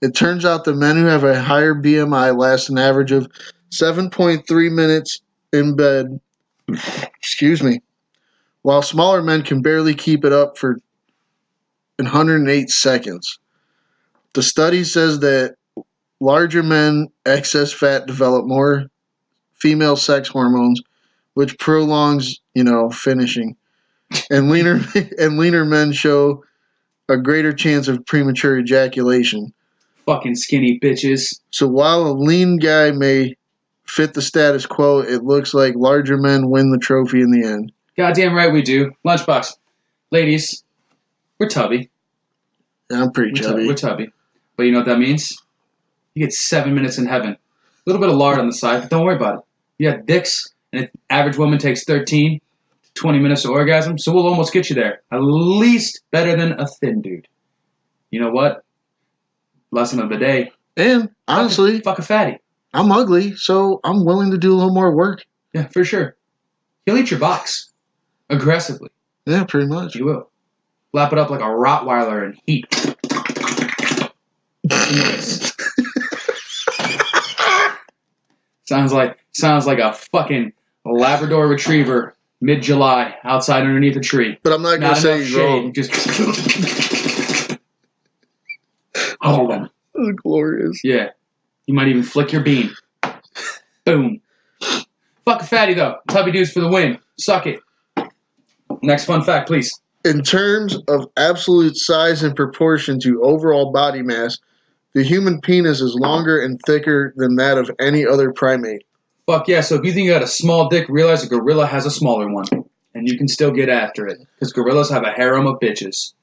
It turns out that men who have a higher BMI last an average of 7.3 minutes in bed, while smaller men can barely keep it up for 108 seconds. The study says that larger men, excess fat, develop more female sex hormones, which prolongs, finishing. And leaner men show a greater chance of premature ejaculation. Fucking skinny bitches. So while a lean guy may fit the status quo, it looks like larger men win the trophy in the end. Goddamn right we do. Lunchbox. Ladies, we're tubby. Yeah, I'm pretty chubby. We're tubby. But you know what that means? You get 7 minutes in heaven. A little bit of lard on the side, but don't worry about it. You got dicks, and an average woman takes 13 to 20 minutes to orgasm, so we'll almost get you there. At least better than a thin dude. You know what? Lesson of the day. And, honestly... Fuck a fatty. I'm ugly, so I'm willing to do a little more work. Yeah, for sure. He'll eat your box. Aggressively. Yeah, pretty much. He will. Lap it up like a Rottweiler and heat. Sounds like a fucking Labrador Retriever mid-July outside underneath a tree. But I'm not going to say he's wrong. Just hold on. Oh, glorious. Yeah. You might even flick your bean. Boom. Fuck a fatty, though. Tubby dudes for the win. Suck it. Next fun fact, please. In terms of absolute size and proportion to overall body mass, the human penis is longer and thicker than that of any other primate. Fuck yeah. So if you think you got a small dick, realize a gorilla has a smaller one. And you can still get after it. Because gorillas have a harem of bitches.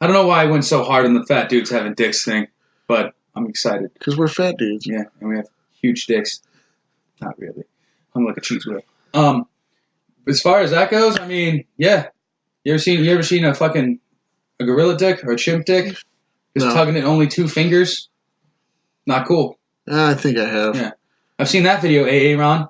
I don't know why I went so hard on the fat dudes having dicks thing, but I'm excited. Because we're fat dudes. Yeah, and we have huge dicks. Not really. I'm like a cheese whip. As far as that goes, I mean, yeah. You ever seen a gorilla dick or a chimp dick? Just tugging it only 2 fingers? Not cool. I think I have. Yeah. I've seen that video, AA Ron.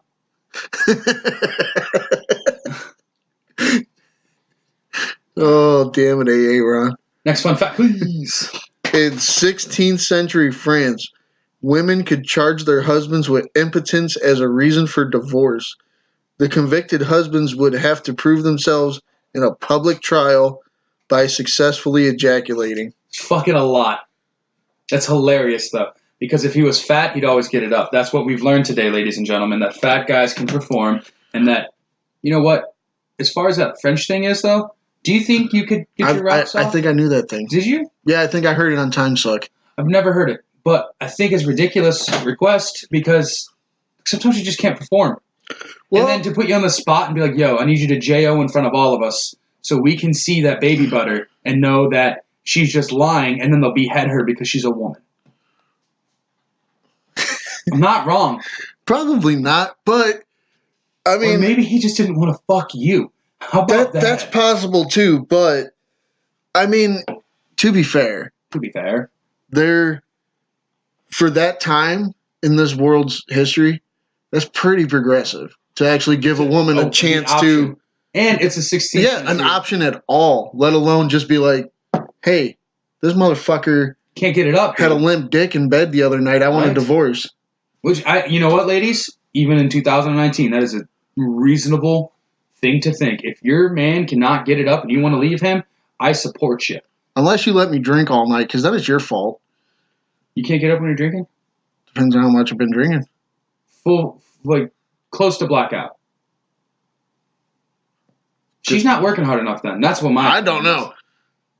Oh, damn it, AA Ron. Next fun fact, please. In 16th century France, women could charge their husbands with impotence as a reason for divorce. The convicted husbands would have to prove themselves in a public trial by successfully ejaculating. Fucking a lot. That's hilarious, though. Because if he was fat, he'd always get it up. That's what we've learned today, ladies and gentlemen, that fat guys can perform, and that, you know what, as far as that French thing is, though, do you think you could get your rocks off? I think I knew that thing. Did you? Yeah, I think I heard it on Time Suck. I've never heard it, but I think it's ridiculous request because sometimes you just can't perform. Well, and then to put you on the spot and be like, yo, I need you to J.O. in front of all of us so we can see that baby butter and know that she's just lying, and then they'll behead her because she's a woman. I'm not wrong. Probably not, but I mean, or maybe he just didn't want to fuck you. How about that? That's possible too, but I mean, to be fair, there for that time in this world's history, that's pretty progressive to actually give a woman a chance to, and it's a 16th century. An option at all, let alone just be like, hey, this motherfucker can't get it up. Had a limp dick in bed the other night. I want a divorce. Which you know what, ladies? Even in 2019, that is a reasonable thing to think. If your man cannot get it up and you want to leave him, I support you. Unless you let me drink all night, because that is your fault. You can't get up when you're drinking? Depends on how much I've been drinking. Close to blackout. She's not working hard enough then. That's what I don't know.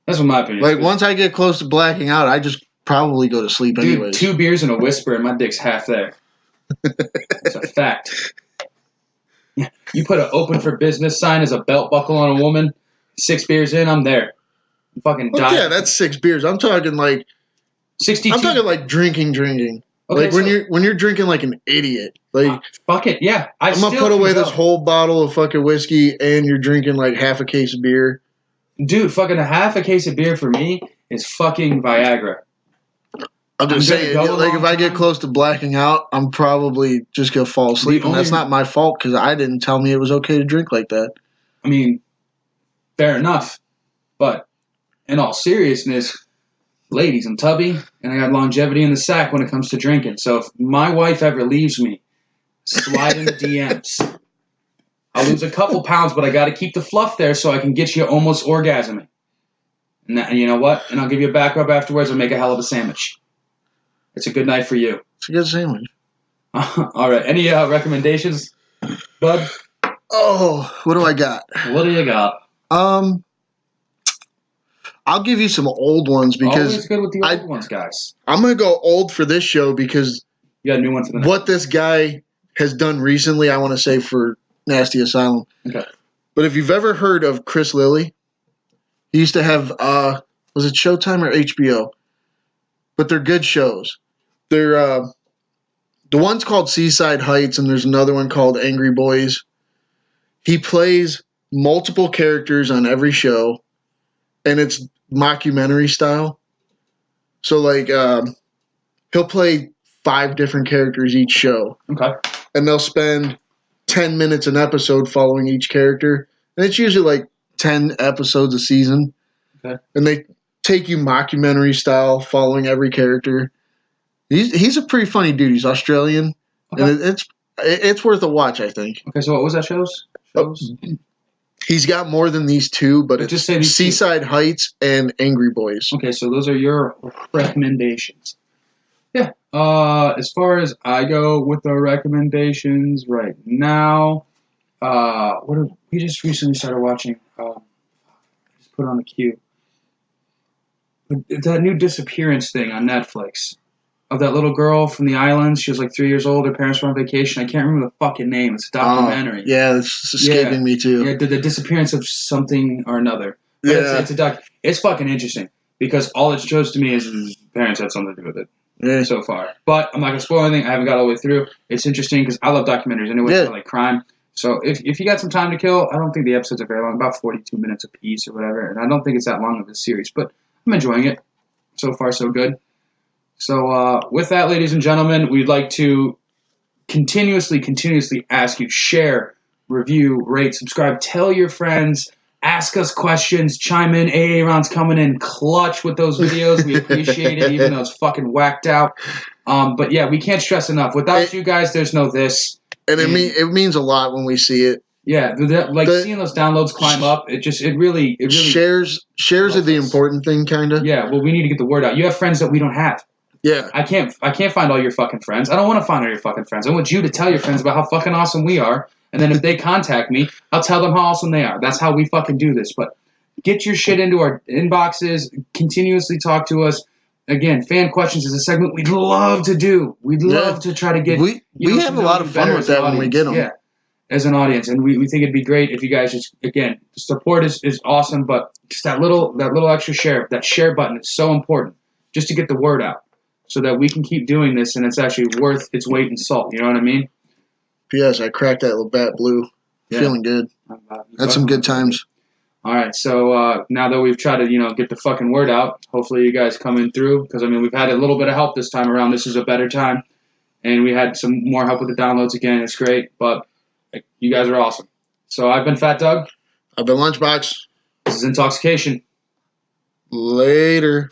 That's what my opinion is. Once I get close to blacking out, I just probably go to sleep anyways. 2 beers and a whisper and my dick's half there. It's a fact. You put an open for business sign as a belt buckle on a woman, 6 beers in, I'm there. I'm fucking dying. Yeah, that's 6 beers. I'm talking like 62. I'm talking like drinking. Okay, like when you're drinking like an idiot. Like fuck it, yeah. I'm gonna put away this whole bottle of fucking whiskey and you're drinking like half a case of beer. Dude, fucking a half a case of beer for me is fucking Viagra. I'm just saying, like if I get close to blacking out, I'm probably just gonna fall asleep, and that's not my fault because I didn't tell me it was okay to drink like that. I mean, fair enough, but in all seriousness, ladies, I'm tubby, and I got longevity in the sack when it comes to drinking. So if my wife ever leaves me, slide in the DMs. I'll lose a couple pounds, but I got to keep the fluff there so I can get you almost orgasming. And you know what? And I'll give you a back rub afterwards and make a hell of a sandwich. It's a good night for you. It's a good sandwich. All right. Any recommendations, bud? Oh, what do I got? What do you got? I'll give you some old ones because always good with the old ones, guys. I'm gonna go old for this show because you got a new one for the next what this guy has done recently. I want to say for Nasty Asylum. Okay. But if you've ever heard of Chris Lilly, he used to have was it Showtime or HBO? But they're good shows. They're the one's called Seaside Heights, and there's another one called Angry Boys. He plays multiple characters on every show, and it's mockumentary style. So, like, he'll play 5 different characters each show. Okay. And they'll spend 10 minutes an episode following each character. And it's usually like 10 episodes a season. Okay. And they take you mockumentary style, following every character. He's a pretty funny dude. He's Australian, and it's worth a watch, I think. Okay, so what was that shows? He's got more than these 2, but it's just say these Seaside Heights and Angry Boys. Okay, so those are your recommendations. Yeah. As far as I go with the recommendations right now, we just recently started watching. Just put it on the queue. That new disappearance thing on Netflix of that little girl from the islands. She was like 3 years old. Her parents were on vacation. I can't remember the fucking name. It's a documentary. Yeah, it's escaping me too. Yeah, the disappearance of something or another. But yeah, it's a doc. It's fucking interesting because all it shows to me is his parents had something to do with it. Yeah. So far, but I'm not gonna spoil anything. I haven't got all the way through. It's interesting because I love documentaries anyway. I like crime. So if you got some time to kill, I don't think the episodes are very long, about 42 minutes a piece or whatever, and I don't think it's that long of a series. But I'm enjoying it. So far, so good. So with that, ladies and gentlemen, we'd like to continuously ask you, share, review, rate, subscribe, tell your friends, ask us questions, chime in. Aaron's coming in clutch with those videos. We appreciate it, even though it's fucking whacked out. But yeah, we can't stress enough. Without you guys, there's no this. And it means a lot when we see it. Yeah, seeing those downloads climb up, it really shares are the important thing, kind of. Yeah, well, we need to get the word out. You have friends that we don't have. Yeah. I can't find all your fucking friends. I don't want to find all your fucking friends. I want you to tell your friends about how fucking awesome we are. And then if they contact me, I'll tell them how awesome they are. That's how we fucking do this. But get your shit into our inboxes. Continuously talk to us. Again, fan questions is a segment we'd love to do. We'd love to try to get. We have a lot of fun with that when we get them. Yeah, as an audience, and we think it'd be great if you guys just the support is awesome, but just that little extra share, that share button is so important just to get the word out, so that we can keep doing this and it's actually worth its weight in salt. You know what I mean? P.S. I cracked that little bat blue. Yeah. Feeling good. Had some good times. All right, so now that we've tried to, get the fucking word out, hopefully you guys come in through, because, we've had a little bit of help this time around. This is a better time, and we had some more help with the downloads again. It's great, but you guys are awesome. So I've been Fat Doug. I've been Lunchbox. This is Intalksication. Later.